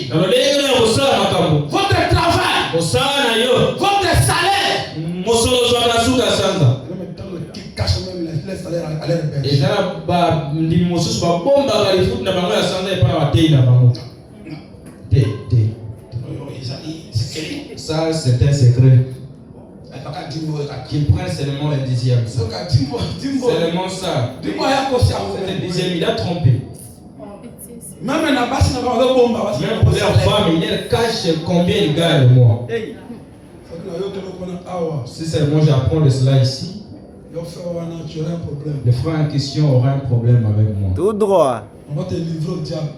votre travail, votre salaire. Qui cache même les salaires à l'air berger. Ça, c'est un secret. Qu'il prenne seulement le dixième. Seulement ça. Le dixième, il a trompé. Même pour leur femme, il cache combien il gagne le mois. Si seulement j'apprends cela ici, le frère en question aura un problème avec moi. Tout droit. On va te livrer au diable.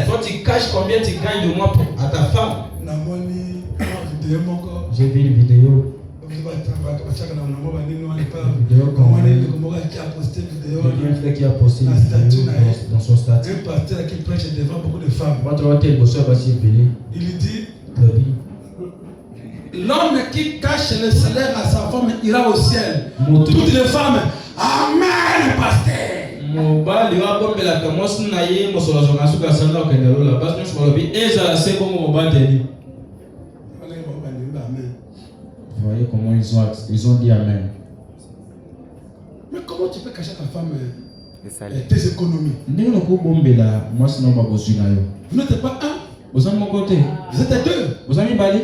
Toi, tu caches combien tu gagnes de mois à ta femme. J'ai vu une vidéo. Un frère qui a posté une vidéo dans son statut. Un pasteur qui prêche devant beaucoup de femmes. Il dit l'homme qui cache le salaire à sa femme ira au ciel. Toutes les femmes, amen, pasteur. Voyez comment ils ont dit amen. Mais comment tu peux cacher ta femme tes économies? Vous n'êtes pas un. Vous êtes deux. Vous avez balé.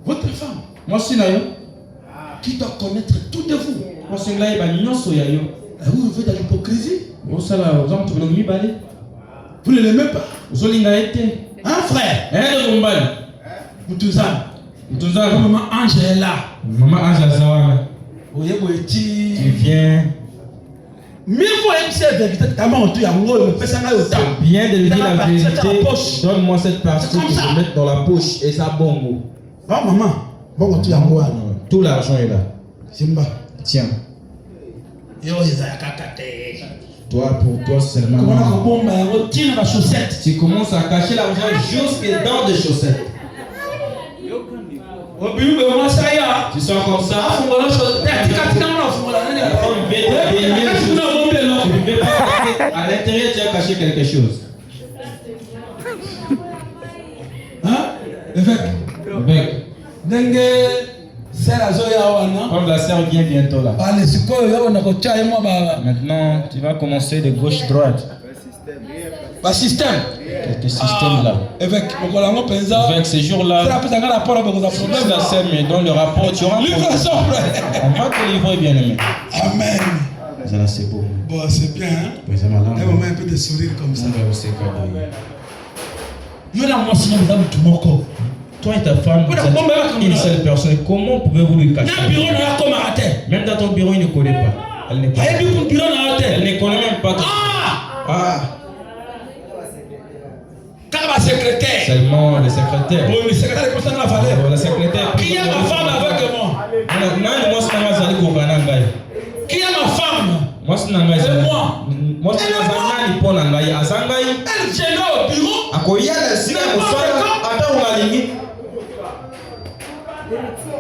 Votre femme. Moi aussi qui doit connaître tout de vous. Vous Vous faites de l'hypocrisie. Vous ne l'aimez pas. Un frère. Maman Ange est là. Maman Ange tu viens. Mieux vaut aimer la vérité. Bien de lui dire la vérité. Donne-moi cette partie que je vais mettre dans la poche et ça bongo. Ah maman, bon tu as moi. Tout l'argent est là. Simba. Tiens. Toi, pour toi seulement. Tu commences à cacher l'argent jusque dans des chaussettes. Tu sens comme ça. À l'intérieur, tu as caché quelque chose. Hein? Évêque. Comme la sœur vient bientôt là. Maintenant, tu vas commencer de gauche-droite. Système. Ce système-là. Avec ces jours-là, si la sœur me donne le rapport, tu auras un problème. On va te livrer, bien aimé. Amen. C'est beau. Bon, c'est bien. Hein? Un peu de sourire comme ça. Toi et ta femme, vous êtes une seule personne. Comment pouvez-vous lui cacher? Même dans ton bureau, il ne connaît pas. Elle ne connaît même pas. Secrétaire. Seulement le secrétaire. Bon, le secrétaire est constant dans la valeur. Le secrétaire. Qui est ma femme avec moi? Qui est ma femme? Moi, c'est moi. Moi, c'est moi. Elle viendra au bureau.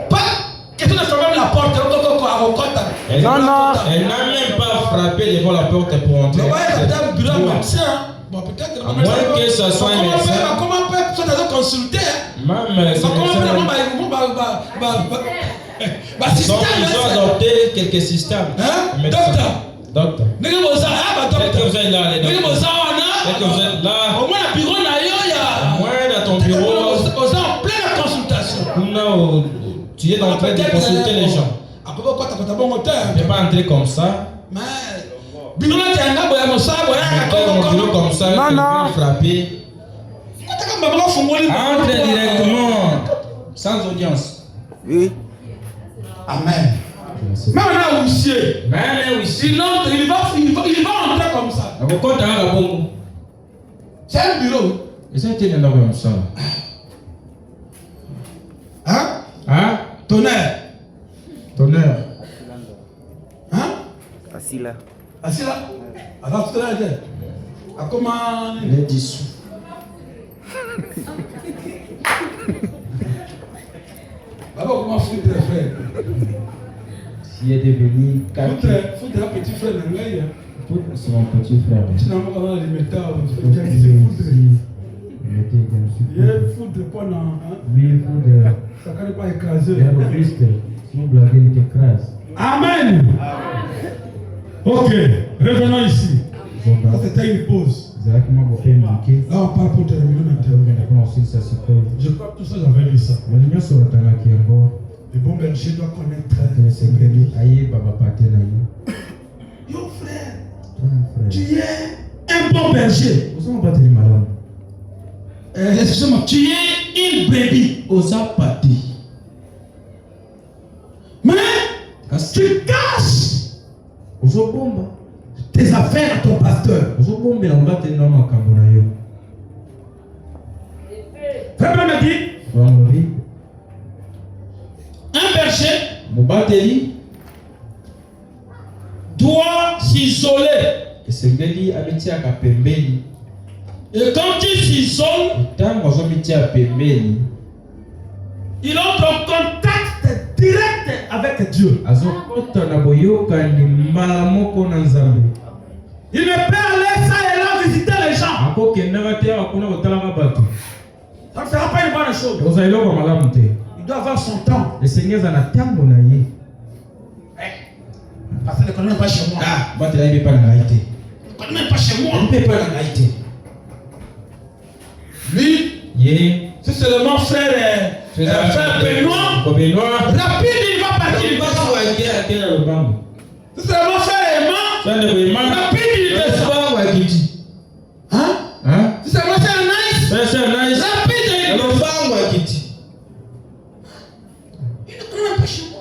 Pas question de fermer la porte. Elle n'a même pas frappé devant la porte pour entrer. Bon, peut-être à moins que ça soit un médecin. Comment peut-être consulter? Même ils ont adopté quelques systèmes. Docteur. Quelques êtes là. Au moins dans ton bureau. En pleine consultation. Tu es en train de consulter les gens. Tu ne peux pas entrer comme ça. Bureau comme ça, non. Frapper. Entre directement, sans audience. Oui. Amen. Même un huissier. Il va entrer comme ça. C'est un bureau. Hein? Tonnerre. Hein? Assis là. Alors, tout à l'heure, comment. Les dissous. D'abord, comment foutre les frères? S'il est devenu foutre un petit frère dans l'œil. C'est mon petit frère. Tu n'as pas besoin de métal. Il est foutre pendant. Ça ne peut pas écraser. Amen. Ok, revenons ici. Ça c'était une pause. Là on parle pour terminer maintenant. Je crois que tout ça j'avais dit ça. Le bon berger doit connaître ses brebis. Yo frère, tu es un bon berger. Excusez-moi, tu es une brebis. Mais tu caches tes affaires à ton pasteur. Frère me dit, un berger doit s'isoler. Et quand il s'isole, il entre en contact direct avec Dieu. Il ne peut aller ça et là visiter les gens. Ça ne sera pas une bonne chose. Il doit avoir son temps. Parce qu'il ne connaît même pas chez moi. Il ne connaît même pas chez moi. Lui, c'est seulement frère Benoît. Rapide, il va partir. C'est seulement frère Emma. Rapide, il descend. Hein? C'est seulement frère Nice. Rapide, il descend. Il ne connaît même pas chez moi.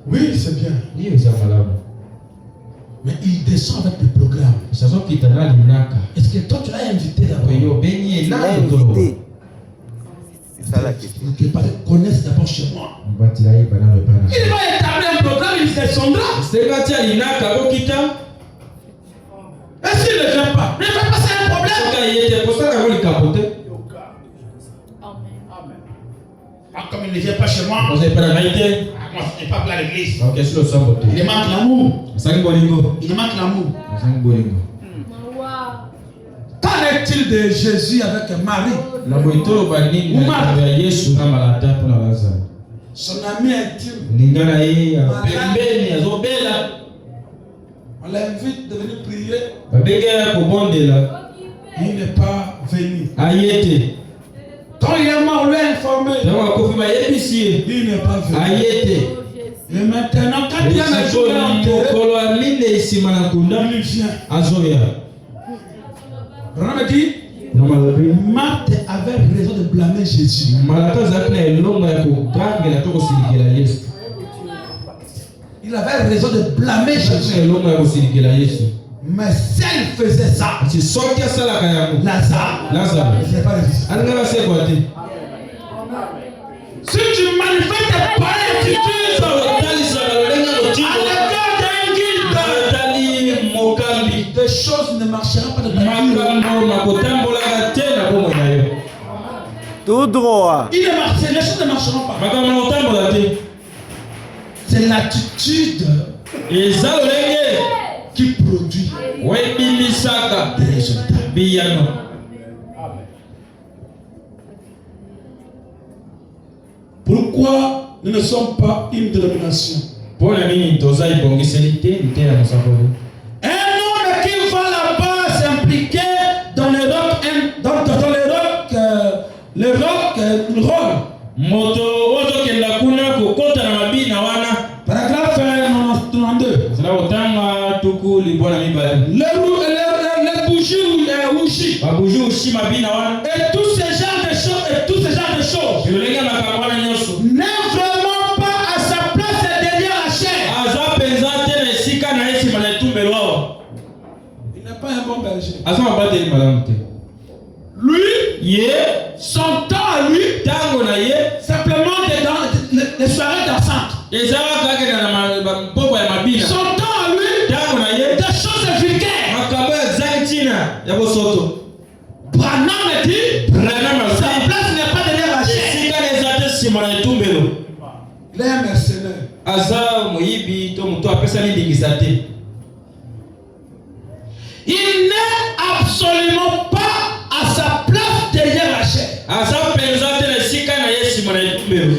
Oui, c'est bien. Mais il descend avec le programme. Est-ce que toi tu l'as invité d'abord? Invité. C'est ça la question. Que les parents connaissent d'abord chez moi. Il va établir un programme, il descendra. Et s'il ne vient pas, c'est un problème. Comme il ne vient pas chez moi, moi je n'ai pas plein l'église. Il manque l'amour. Il manque l'amour. Qu'en est-il de Jésus avec Marie? Son ami intime. On l'invite de venir prier. Il n'est pas venu. Quand il est mort, on l'a informé. Il n'est pas venu. Et maintenant, quand il y a un jour, il vient. Renan dit, Marthe avait raison de blâmer Jésus. Il avait raison de blâmer Jésus. Mais si elle faisait ça, Lazare ne s'est pas résisté. Si tu manifestes tes pareilles attitudes à l'égard d'un guide, des choses ne marcheront pas de ta vie. Tout droit. Les choses ne marcheront pas. C'est l'attitude qui produit des résultats. Pourquoi nous ne sommes pas une dénomination? Un homme qui va là-bas s'impliquer dans le rock, le rock. Paragraphe 92. Les bougies, et tous ces genres de choses, n'est vraiment pas à sa place derrière la chair. Il n'est pas un bon berger. Lui, son temps à lui, simplement des soirées dansantes. Son temps à lui, des choses vulgaires. Branham dit, sa place n'est pas derrière la chair. Il est un mercenaire. Il n'est absolument pas à sa place derrière la chair.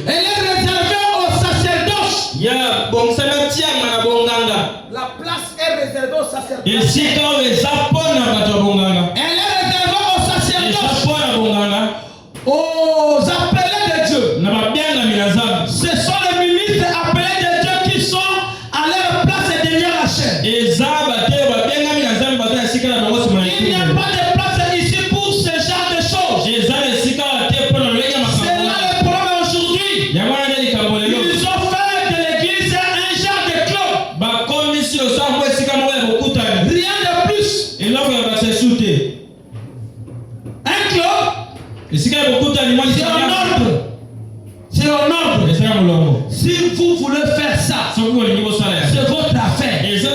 Elle est réservée au sacerdoce. La place est réservée au sacerdoce. Elle est réservée au sacerdoce. Aux appelés de Dieu. Ce sont les ministres appelés de Dieu qui sont à leur place derrière la chair. Il n'y a pas de place ici pour ce genre de choses. C'est là le problème aujourd'hui. Ils ont fait de l'église un genre de club. Rien de plus. Un club, c'est un ordre. Si vous voulez faire ça, c'est votre affaire. Mais je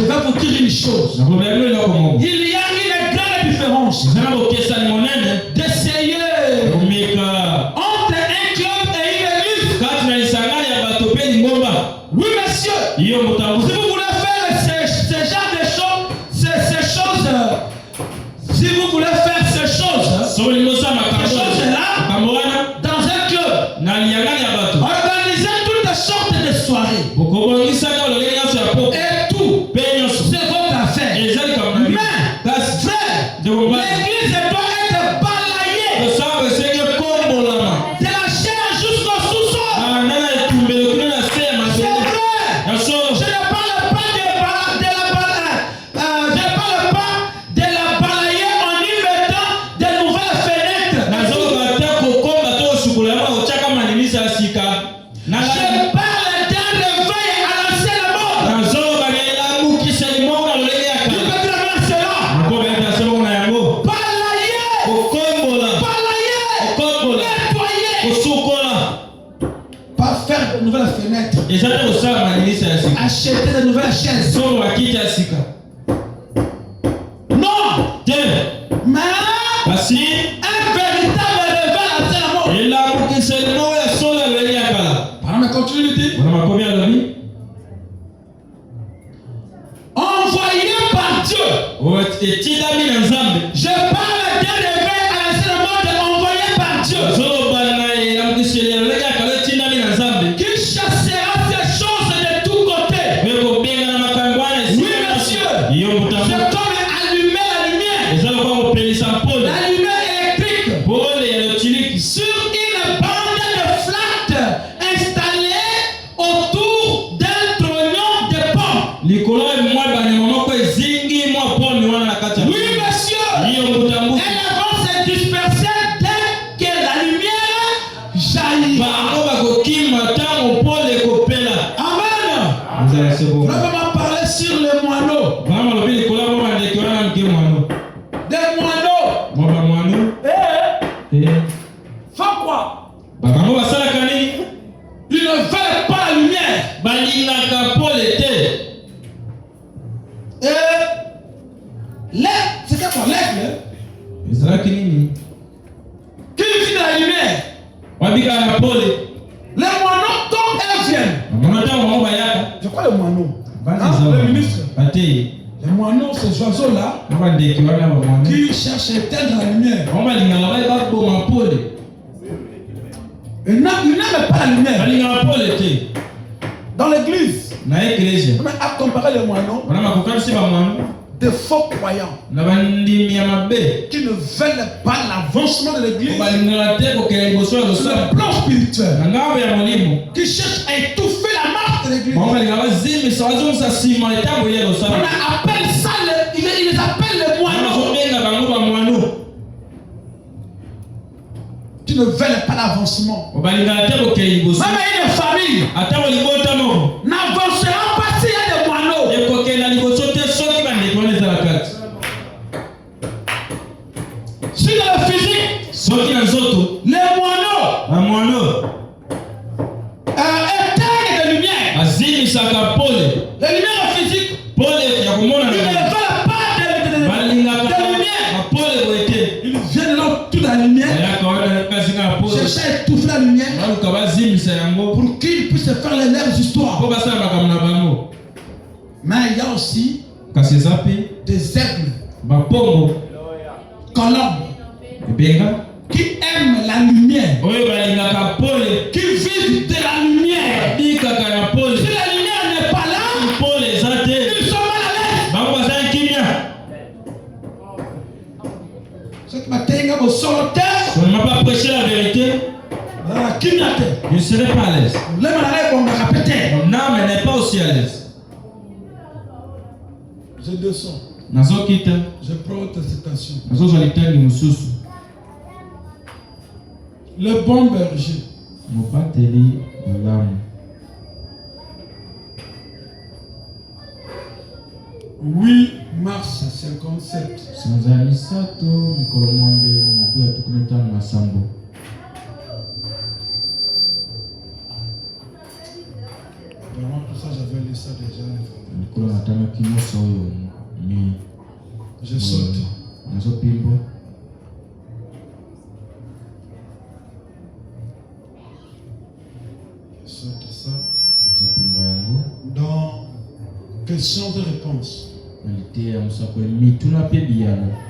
vais vous dire une chose. Il y a une grande différence d'essayer entre un club et une église. Oui, monsieur. Si vous voulez faire ce genre de choses, si vous voulez faire ces choses-là, dans un club, organisez toutes sortes de soirées. Et tout, c'est votre affaire. Mais, frère, l'église doit être balayée de la chair jusqu'au sous-sol. C'est vrai. Je ne parle pas de la balayer en y mettant de nouvelles fenêtres. Je parle d'un réveil à l'ancienne mode. Pas faire de nouvelles fenêtres. Acheter de nouvelles chaises. Non. Mais un véritable réveil à l'ancienne mode. Par exemple, continue de dire. Envoyé par Dieu. Je parle d'un réveil à l'ancienne mode envoyé par Dieu. Qui chassera ces choses de tous côtés. Oui, monsieur. C'est comme allumer la lumière. La lumière électrique. Sur une bande de flat installée autour d'un trognon de pommes. Oui, monsieur. Des moineaux. Font quoi? Ils ne veulent pas la lumière. C'est quoi l'aigle? Qui vit dans la lumière? Les moineaux tombent et viennent. Je crois les moineaux. Le ministre. Les moineaux, ces oiseaux-là qui cherchent à éteindre la lumière. Ils n'aiment pas la lumière. Dans l'église, on a comparé les moineaux de faux croyants qui ne veulent pas l'avancement de l'église sur le plan spirituel, qui cherchent à étouffer la marche de l'église. On appelle ça, ils les appellent les moineaux qui ne veulent pas l'avancement. Même une famille n'avancera pas s'il y a des moineaux. Si dans le physique, les moineaux éteignent de lumière. Les lumières physiques, ils ne veulent pas de lumière. Ils viennent là toute la lumière, chercher à étouffer la lumière pour qu'ils puissent faire les leurs histoires. Mais il y a aussi des aigles, colombes, qui aiment la lumière, qui vivent de la lumière. Si la lumière n'est pas là, ils sont mal à l'aise. Ce matin, au solitaire, on ne m'a pas prêché la vérité, je ne serai pas à l'aise. Mon âme n'est pas aussi à l'aise. Je descends. Je prends votre citation. Le bon berger. 8 mars 57. Vraiment, tout ça, j'avais lu ça déjà. Je saute. Ça. Dans questions et réponses.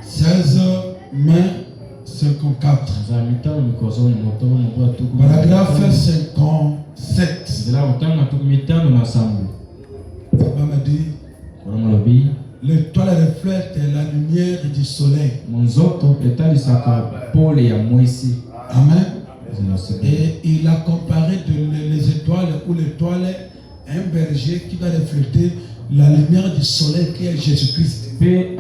16 mai 54. Paragraphe 57. Papa m'a dit, l'étoile reflète la lumière du soleil. Amen. Et il a comparé les étoiles ou l'étoile à un berger qui va refléter la lumière du soleil qui est Jésus-Christ. Et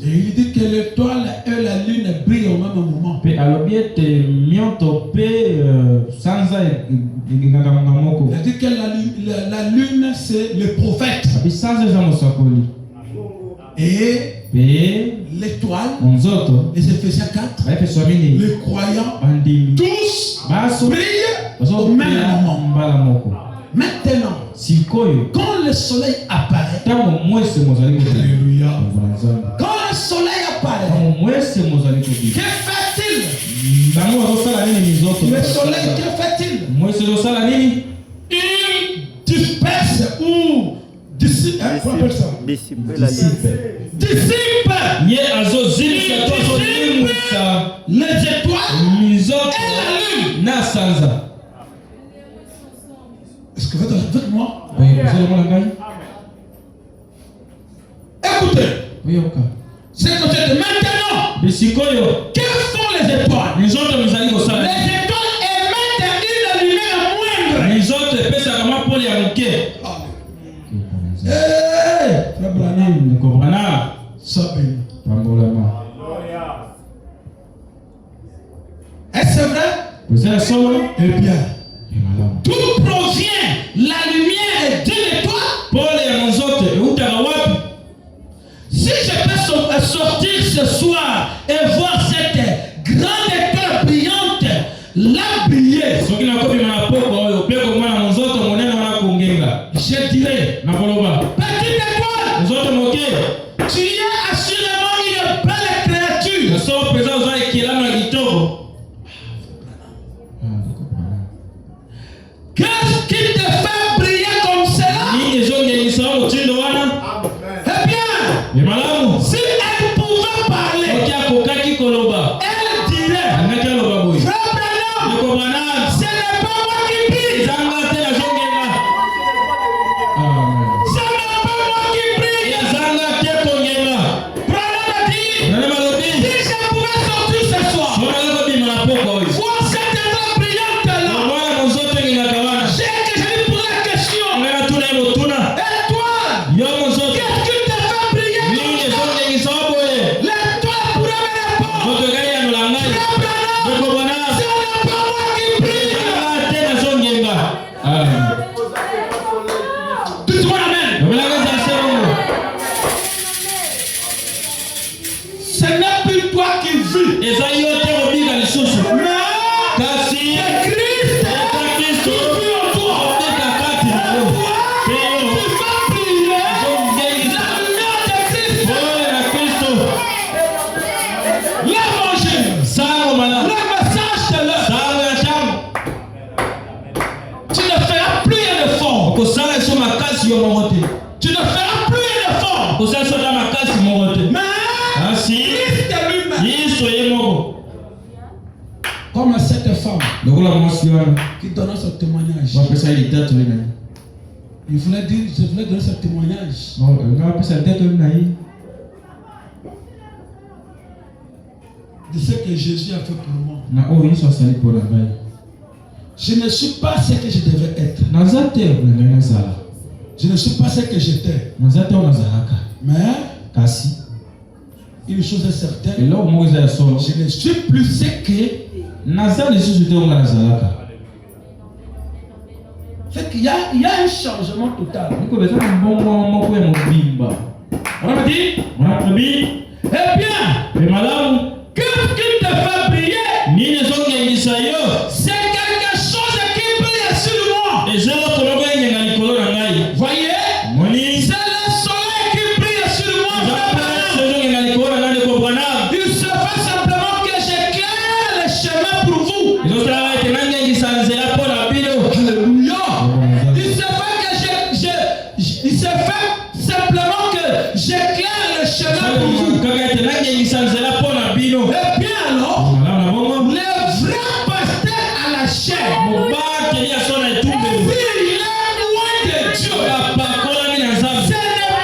il dit que l'étoile et la lune brillent au même moment. Il dit que la lune c'est le prophète. Et l'étoile, les Éphésiens 4, les croyants, tous brillent au même moment. Maintenant, quand le soleil apparaît, alléluia. Quand le soleil apparaît, que fait-il? Le soleil, que fait-il? Il disperse ou dissipe. Comment on appelle ça? Dissipe la lumière. Dissipe les étoiles et la lune. Est-ce que vous êtes avec moi? Écoutez. C'est comme ça. Maintenant, que font les étoiles? Les étoiles émettent une lumière Est-ce vrai? Eh bien, d'où provient la lumière et Dieu Petite étoile. Tu es assurément une belle créature. Qu'est-ce qui te fait briller comme cela? Eh bien, si elle pouvait parler, elle dirait, Frère Branham, ce n'est pas moi qui brille. Ce n'est pas moi qui brille. Branham a dit, si je pouvais sortir ce soir, voir cette étoile brillante là, j'ai que je lui pose la question. Étoile, qu'est-ce qui te fait briller comme ça? L'étoile pourrait me répondre. Frère Branham, ce n'est pas moi qui brille. Dites-moi amen. Ce n'est plus toi qui vis, mais c'est Christ qui vit en toi. Tu vas briller la lumière de Christ. L'évangile, le message de l'heure. Tu ne feras plus un effort. Tu ne feras plus un effort. Mais Christ lui-même, comme cette femme qui donna ce témoignage. Je voulais donner ce témoignage. De ce que Jésus a fait pour moi. Je ne suis pas ce que je devais être. Je ne suis pas ce que j'étais. Mais une chose est certaine, je ne suis plus ce que. C'est qu'il y a un changement total. On a dit, eh bien, qu'est-ce qui te fait briller? C'est quelque chose qui brille sur moi. Voyez, c'est le soleil qui brille sur moi. Il se fait simplement que j'éclaire le chemin pour vous. Alléluia. Il se fait simplement que j'éclaire le chemin pour vous. Eh bien alors, le vrai pasteur à la chair, il est loin de Dieu. Ce n'est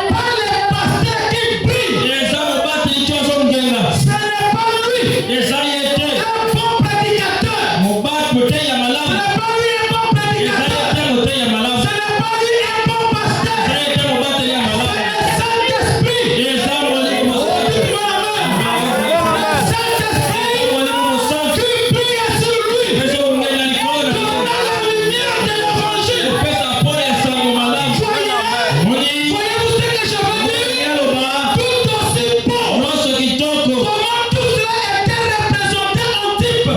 pas le pasteur qui brille. Ce n'est pas lui. Un bon prédicateur. Ce n'est pas lui un bon prédicateur. Ce n'est pas lui un bon pasteur. C'est le Saint-Esprit. Saint-Esprit qui brille sur lui. Donnant la lumière de l'évangile. Voyez-vous ce que je veux dire? Tout aussi bon. Comment tout cela était représenté en type.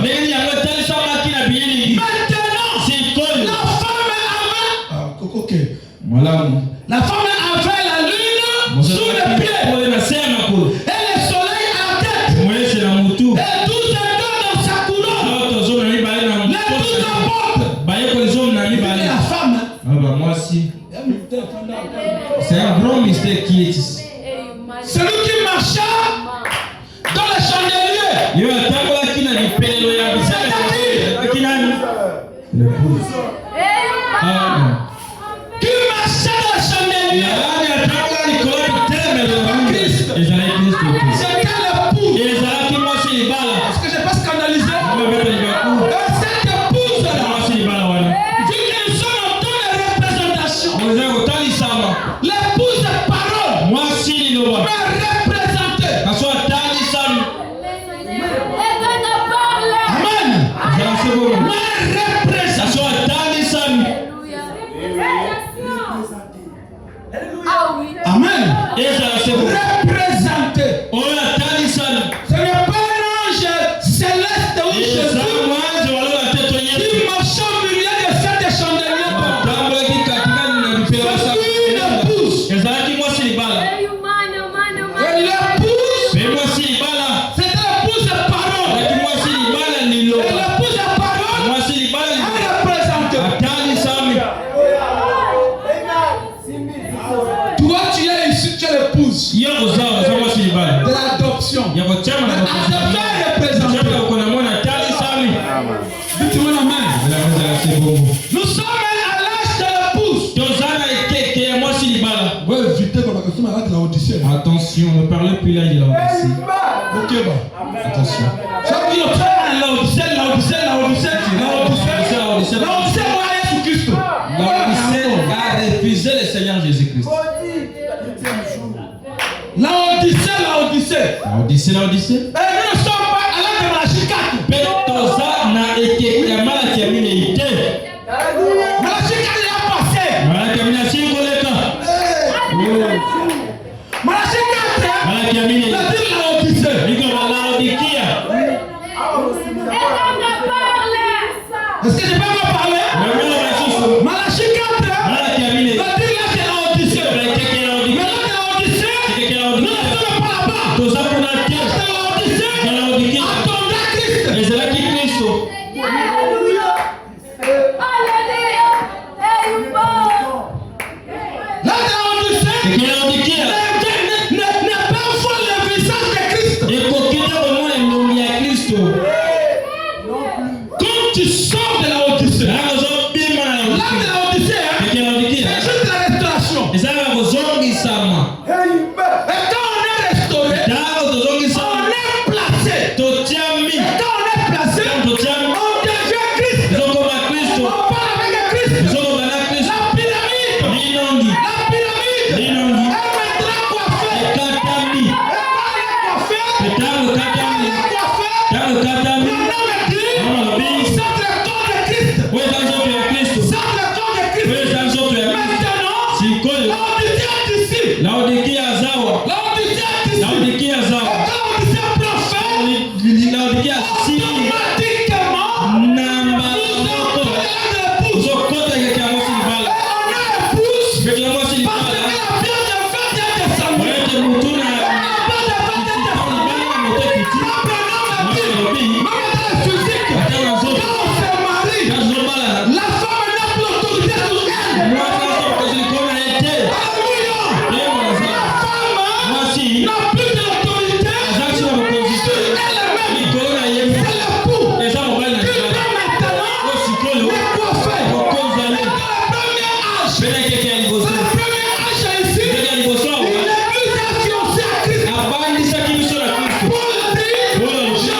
Maintenant, la femme avait la lune sous les pieds et le soleil à la tête et 12 étoiles dans sa couronne. Les 12 apôtres. Et la femme, c'est un grand mystère qui existe. celui qui marcha dans le chandelier, qui marcha dans le chandelier, Christ, c'était l'époux. Est-ce que je n'ai pas scandalisé? Cette épouse-là, vu qu'ils sont en temps de représentation, l'épouse de parole me représentait. Amen. Me représentait. Amen. Représenté. Ce n'est pas un ange céleste ou Jésus qui marche au milieu de cette chandelier. Je suis une ezalaki mwasi libala. Et l'épouse, Pe mwasi libala, c'était l'épouse de parole. ezalaki mwasi libala Et liloba. l'épouse de parole, Mwasi libala elle liloba. représente. Atali sami. Toi, tu es ici, tu es l'épouse Yo oza mwasi libala. de l'adoption. Ya kochama na Adoption est représentée. Chama kuna mwana atali sami. Dites-moi la main. Ezalaka sebongo. Nous sommes à l'âge de l'épouse. Tozana ekeke ya mwasi libala. Vous évitez comme la question de l'Odyssée. Attention, ne parlez plus là de l'Odyssée. Ok, bah. Attention. Ça veut dire l'Odyssée, moi, Jésus-Christ. L'Odyssée a refusé le Seigneur Jésus-Christ. L'Odyssée. L'Odyssée. Et nous ne sommes pas à l'âge de Malachie 4. Petoza na ekeke ya malaki ya mine ite. Malachie 4 est passé. Malaki ya mine asimboleka. Malachie 4. Malaki ya mine. C'est l'Odyssée. Iko na Laodikia. Est-ce que je peux me parler? Wewe wasusu. Malachie 4. Malaki ya mine. C'est l'Odyssée. Ekeke ya Mais Laodikia. là, l'Odyssée, Ekeke ya nous ne Laodikia. sommes pas là-bas. Toza kuna te. C'est l'Odyssée. Ya Laodikia. Attendez Christ. Ezalaki Kristo. Là, l'Odyssée Ekeke ya Laodikia. ne pas voir le visage de Christ. Ekokita komona ndongi ya Kristo. Quand tu sors de l'Odyssée, Na kozobima na là, Laodikia. l'Odyssée, Ekeke ya Laodikia. c'est juste la restauration. Ezalaka kozongisama. Et quand on est restauré, Ntango tozongisama. on est placé. Totiami. Et quand on est placé, Totiami. on devient Christ. Tozokoma Kristo. On parle avec Christ. Tozokoma na Kristo. La pyramide. Linongi. La pyramide. Linongi. Elle maintenant coiffée. Ekatami. Elle est coiffée. Etango Elle katami. est coiffée. Tango katami. Le nom est dit, c'est le corps de Christ. Oyo eza nzoto ya Kristo. C'est le corps de Christ. Oyo eza nzoto ya Kristo. Maintenant, Sikoyo. l'Odyssée est ici. Laodikia azawa. L'Odyssée est ici. Laodikia azawa. Et quand l'Odyssée prophète, Laodikia sili. automatiquement, Namba nous moko. sommes de l'épouse. Ozokota ekeke ya mwasi libala. On est épouse. Ekeke ya mwasi Parce que libala. la pierre de fête est descendue. Oyete mutu na La pierre de fête est descendue. libala moto ekuti. Maintenant, la vie, même dans le physique, quand on se marie, Kazobala na la femme n'a plus l'autorité sur elle. mwasi azo kozilikona ete. Alléluia. Leo naza. La femme Mwasi n'a plus de l'autorité azaki na mokonzi. sur elle-même. Likolo na ye. C'est l'époux Eza mobali na qui libala. doit maintenant Oyo sikoyo. les coiffer. Mokonzi ale. Dans le premier âge, Pena ekeke ya liboso. dans le premier âge ici, Ekeke ya liboso awa. l'Église a fiancé à Christ. Abandisaki biso na Kristo. Paul dit, je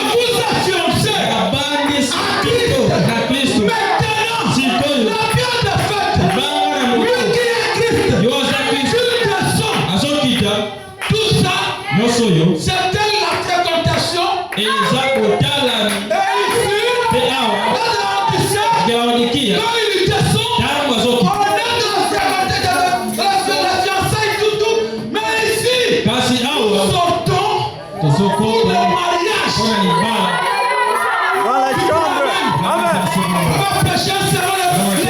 vous ai fiancé Abandisi Kristo na Kristo. maintenant. Sikoyo. La pierre de fête, Bana na lui moto. qui est Christ, Yo aza Kristo. il descend. Azokita. Tout ça, Nyonso oyo. c'était la fréquentation. Eza kotalami. Et ici, Mpe awa. dans l'Odyssée, Laodikia. quand il descend, Ntango on azokita. est dans la fréquentation, la fiançaille, tout. Mais ici, Kasi awa. sortons pour le Tozokota. mariage. Mpona libala. Dans la chambre. Amen. On va prêcher selon les noces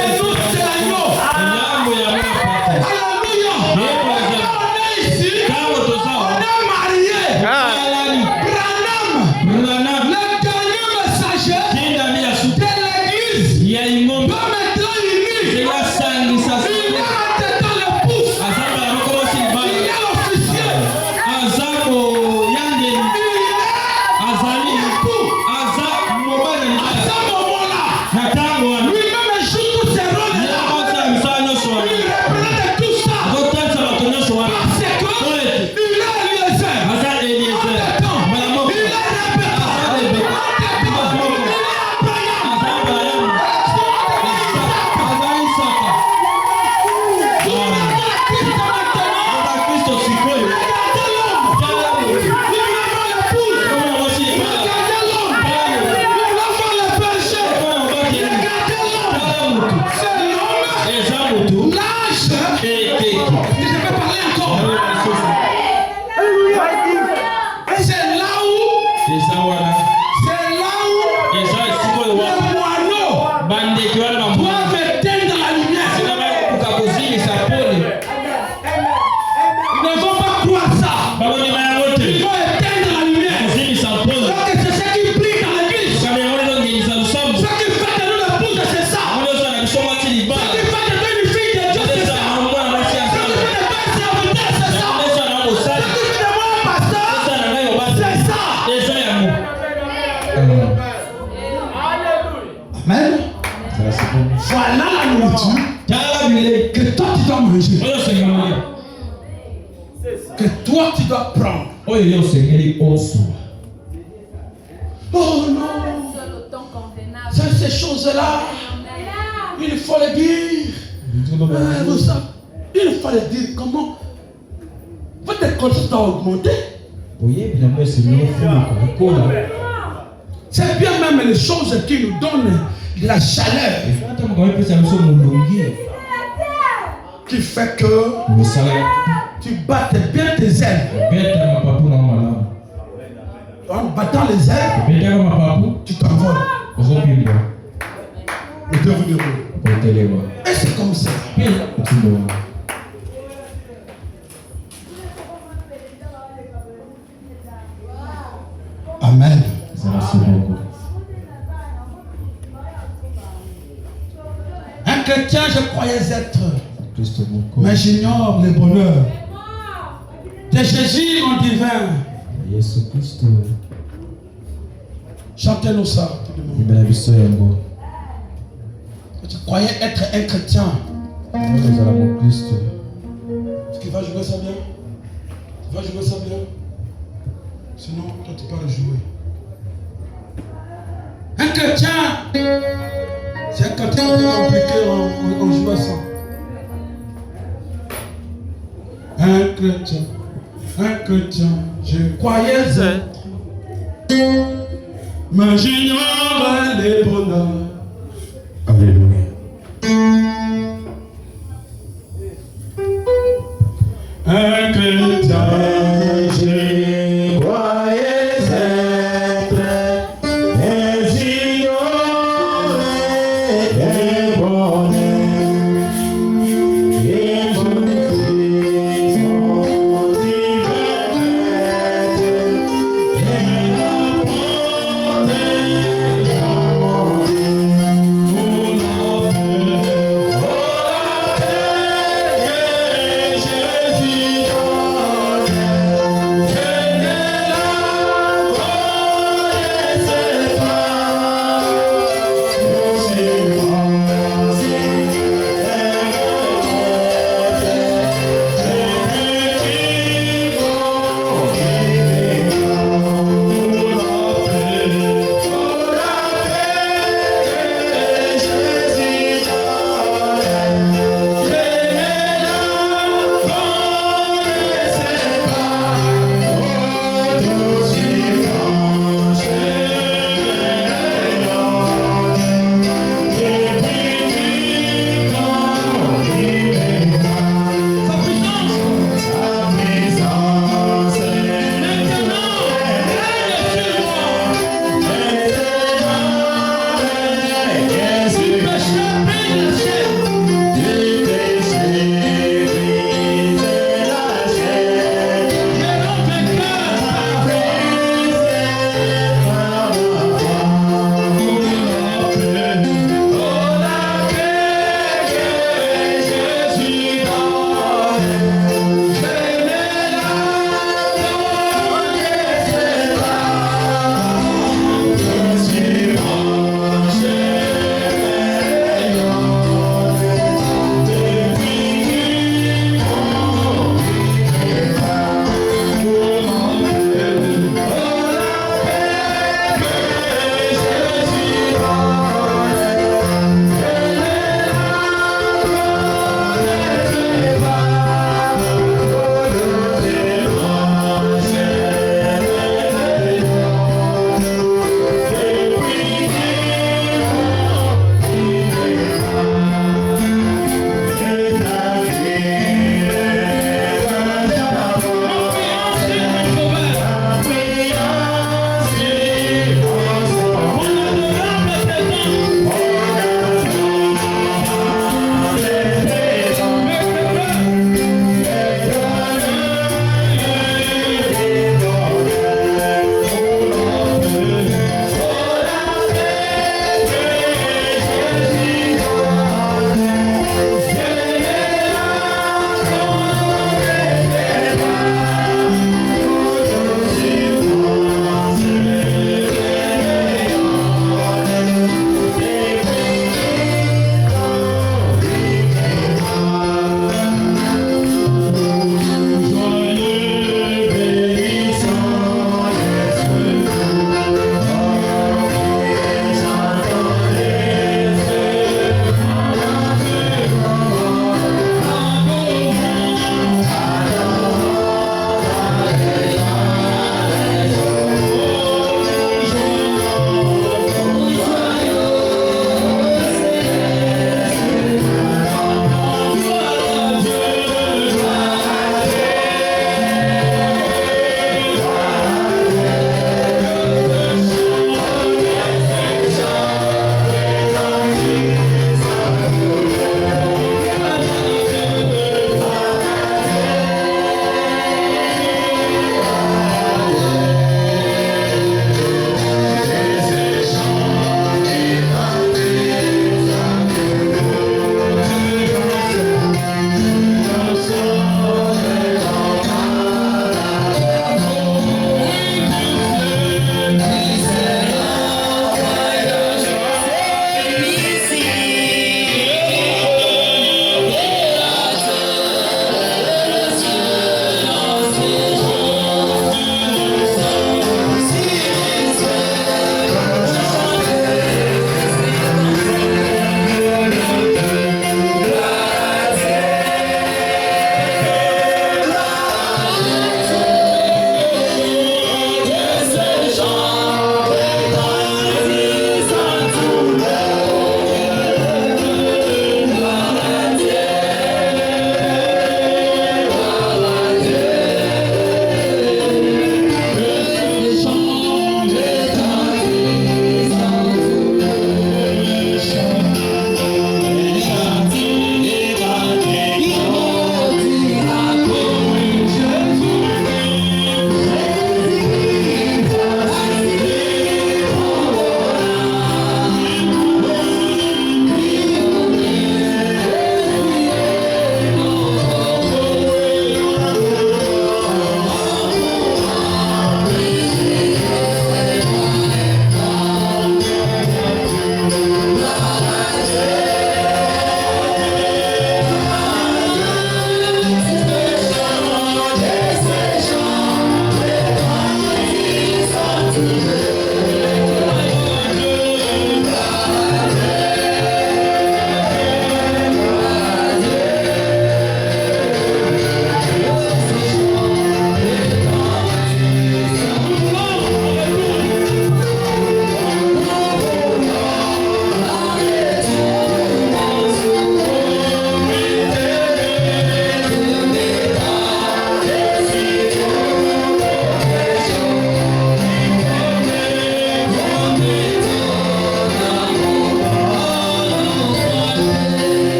de l'agneau. Elambo ya mapata. Alléluia. Quand on est ici, Ntango on tozawa. est marié. Alani. Branham, Rana. le dernier messager Tinda mi asu. de l'église, Ya ingombe. doit maintenant unir. Ela sangisa. Il a maintenant le pouce. Azamba ya moko mwasi libala. Il est officiel. Azako yangeli. Azali. Aza mobali na À libala. ce moment-là, Na ntango wana. lui-même joue tous ses rôles Ye là. akosala misala nyonso Il wana. représente tout ça. Akotalisa bato nyonso wana. Parce que il a Eliezer. Aza Eliezer. Mbala moko. Il a Rebecca. Aza Rebeka. Mbala moko. Il a Abraham. Aza Abrahamu. Aza Isaka. Aza Kristo sikoyo. Mpona mwasi libala. Tala mutu. Eza mutu. Ekeke. Eza wana. Eza sikoyo wana. Bandeki wana bambo. Sina bakoka kozingisa pole. que toi tu dois prendre. Oh non. C'est ces choses-là. Il faut les dire. Vous savez, il faut les dire. Comment votre conscience doit augmenter. C'est bien même les choses qui nous donnent de la chaleur. Qui fait que tu battes bien tes ailes. En battant les ailes, tu t'envoles. Et devenir heureux. Et c'est comme ça. Amen. Un chrétien, je croyais être, mais j'ignore le bonheur de Jésus en divin. Chantez-nous ça. Tu croyais être un chrétien. Est-ce qu'il va jouer ça bien? Tu vas jouer ça bien? Sinon, toi tu peux le jouer. Un chrétien, c'est un chrétien qui est compliqué en jouant ça. Un chrétien, je croyais être, mais j'ignore les bonheurs. Alléluia. Un chrétien, je croyais être, mais j'ignorais les bonheurs. Et mon Christ, mon divin maître, et la porte est à mon Dieu. Mon enfer, oh la terre que Jésus donne.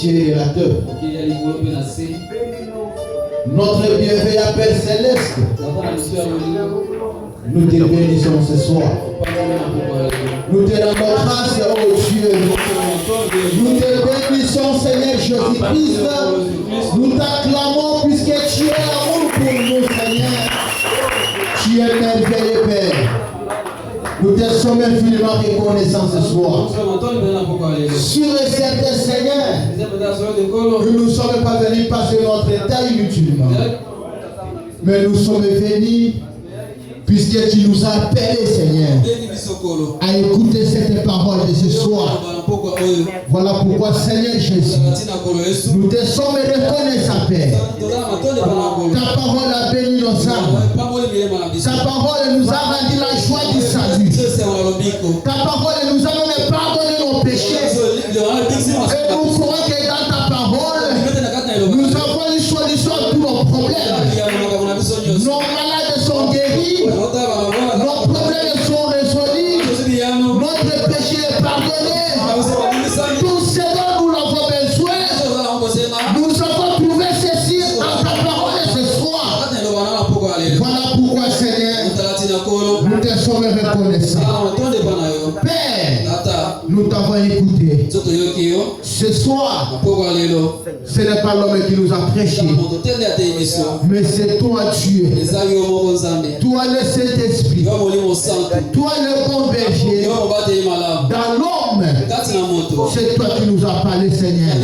musicien et relateur. Notre bienveillant Père Céleste, nous te bénissons ce soir. Nous te rendons grâce, oh Dieu. Nous te bénissons, Seigneur Jésus-Christ. Nous t'acclamons puisque tu es amour pour nous, Seigneur. Tu es merveilleux, Père. Nous te sommes infiniment reconnaissants ce soir. Sur et certain, Seigneur, nous ne sommes pas venus passer notre temps inutilement. Mais nous sommes venus puisque tu nous as appelés, Seigneur, à écouter cette parole de ce soir. Voilà pourquoi, Seigneur Jésus, nous te sommes reconnaissants, Père. Ta parole a béni nos âmes. Ta parole nous a rendu la joie du salut. Ta parole nous a même pardonné nos péchés. Et nous croyons que dans ta parole, nous avons une solution à tous nos problèmes. Nos malades sont guéris. Nos problèmes sont résolus. Notre péché est pardonné. Tout ce dont nous avons besoin, nous avons trouvé ceci dans ta parole ce soir. Voilà pourquoi, Seigneur, nous te sommes reconnaissants. Père, nous t'avons écouté. Ce soir, ce n'est pas l'homme qui nous a prêché, mais c'est toi, Dieu. Toi, le Saint-Esprit. Toi, le bon berger. Dans l'homme, c'est toi qui nous as parlé, Seigneur.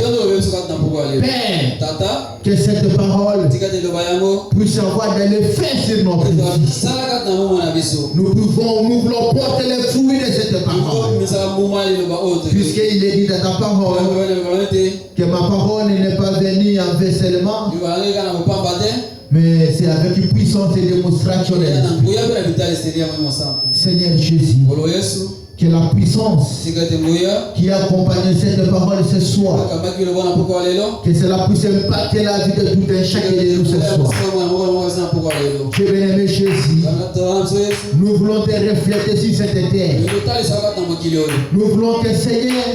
Père, que cette parole puisse avoir de l'effet sur notre vie. Nous voulons porter les fruits de cette parole. Puisqu'il est dit dans ta parole que ma parole n'est pas venue en vaissellement, mais c'est avec une puissance et démonstration de l'Esprit. Seigneur Jésus, que la puissance qui accompagne cette parole ce soir, que cela puisse impacter la vie de tout un chacun de nous ce soir. Que bien-aimé Jésus, nous voulons te refléter sur cette terre. Nous voulons te Seigneur,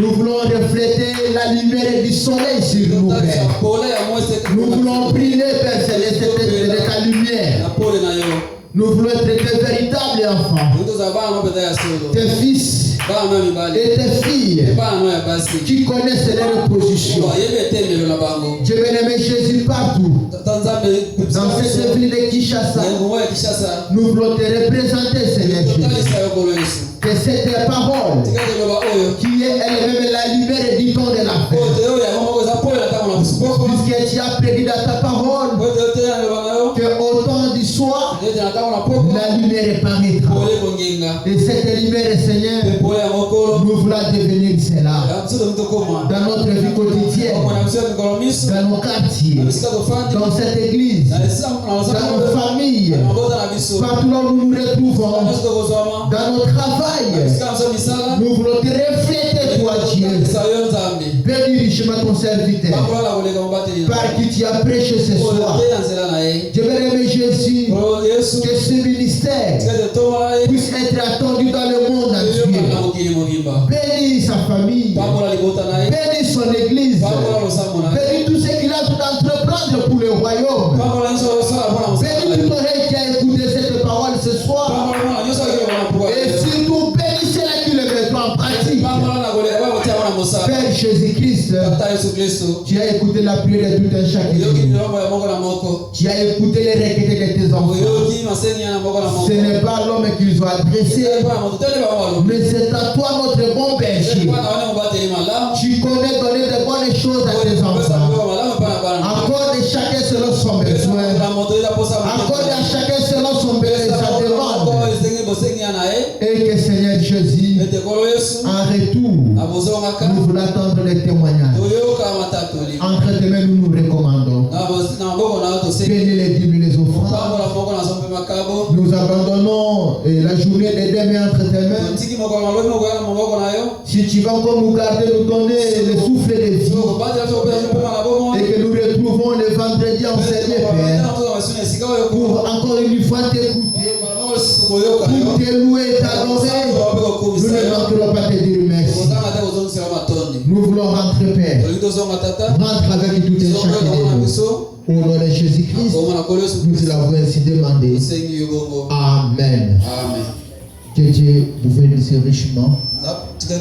nous voulons refléter la lumière du soleil sur nous, Père. Nous voulons briller, Père Céleste, de ta lumière. Nous voulons être tes véritables enfants, tes fils et tes filles qui connaissent leur position. Je vais aimer Jésus partout. Dans cette ville de Kinshasa, nous voulons te représenter, Seigneur Jésus. Que cette parole, qui est elle-même la lumière du temps de la paix, puisque tu as prédit dans ta parole que au temps du soir, la lumière paraîtra. Et cette lumière, Seigneur, nous voulons devenir cela dans notre vie quotidienne, dans nos quartiers, dans cette église, dans nos familles, partout là où nous nous retrouvons, dans notre travail. Nous voulons te refléter, toi, Dieu. Bénis richement ton serviteur, par qui tu as prêché ce soir. Je vais aimer Jésus, que ce ministère puisse être attendu dans le monde entier. Bénis sa famille, bénis son église, bénis tout ce qu'il a tout entreprendre pour le royaume. Bénis toute oreille qui a écouté cette parole ce soir. Et surtout, bénis ceux qui le mettront en pratique. Père Jésus-Christ, tu as écouté la prière de tout un chacun. Tu as écouté les requêtes de tes enfants. Ce n'est pas l'homme qu'ils ont adressé, mais c'est à toi, notre bon berger. Tu connais donner de bonnes choses à tes enfants. Accorde chacun selon son besoin. Accorde à chacun selon son besoin, sa demande. Et que Seigneur Jésus, en retour, nous voulons attendre les témoignages. Entre tes mains, nous nous recommandons. Bénis les dîmes et les offrandes. Nous abandonnons la journée des demain entre tes mains. Si tu vas encore nous garder, nous donner le souffle de vie, et que nous retrouvons le vendredi en Seigneur, Père, pour encore une fois t'écouter, pour te louer et t'adorer, nous ne manquerons pas te dire merci. Nous voulons rentrer, Père. Père, rentre avec tout et chacun de nous. Au nom de Jésus-Christ, nous te l'avons ainsi demandé. Amen. Que Dieu vous bénisse richement.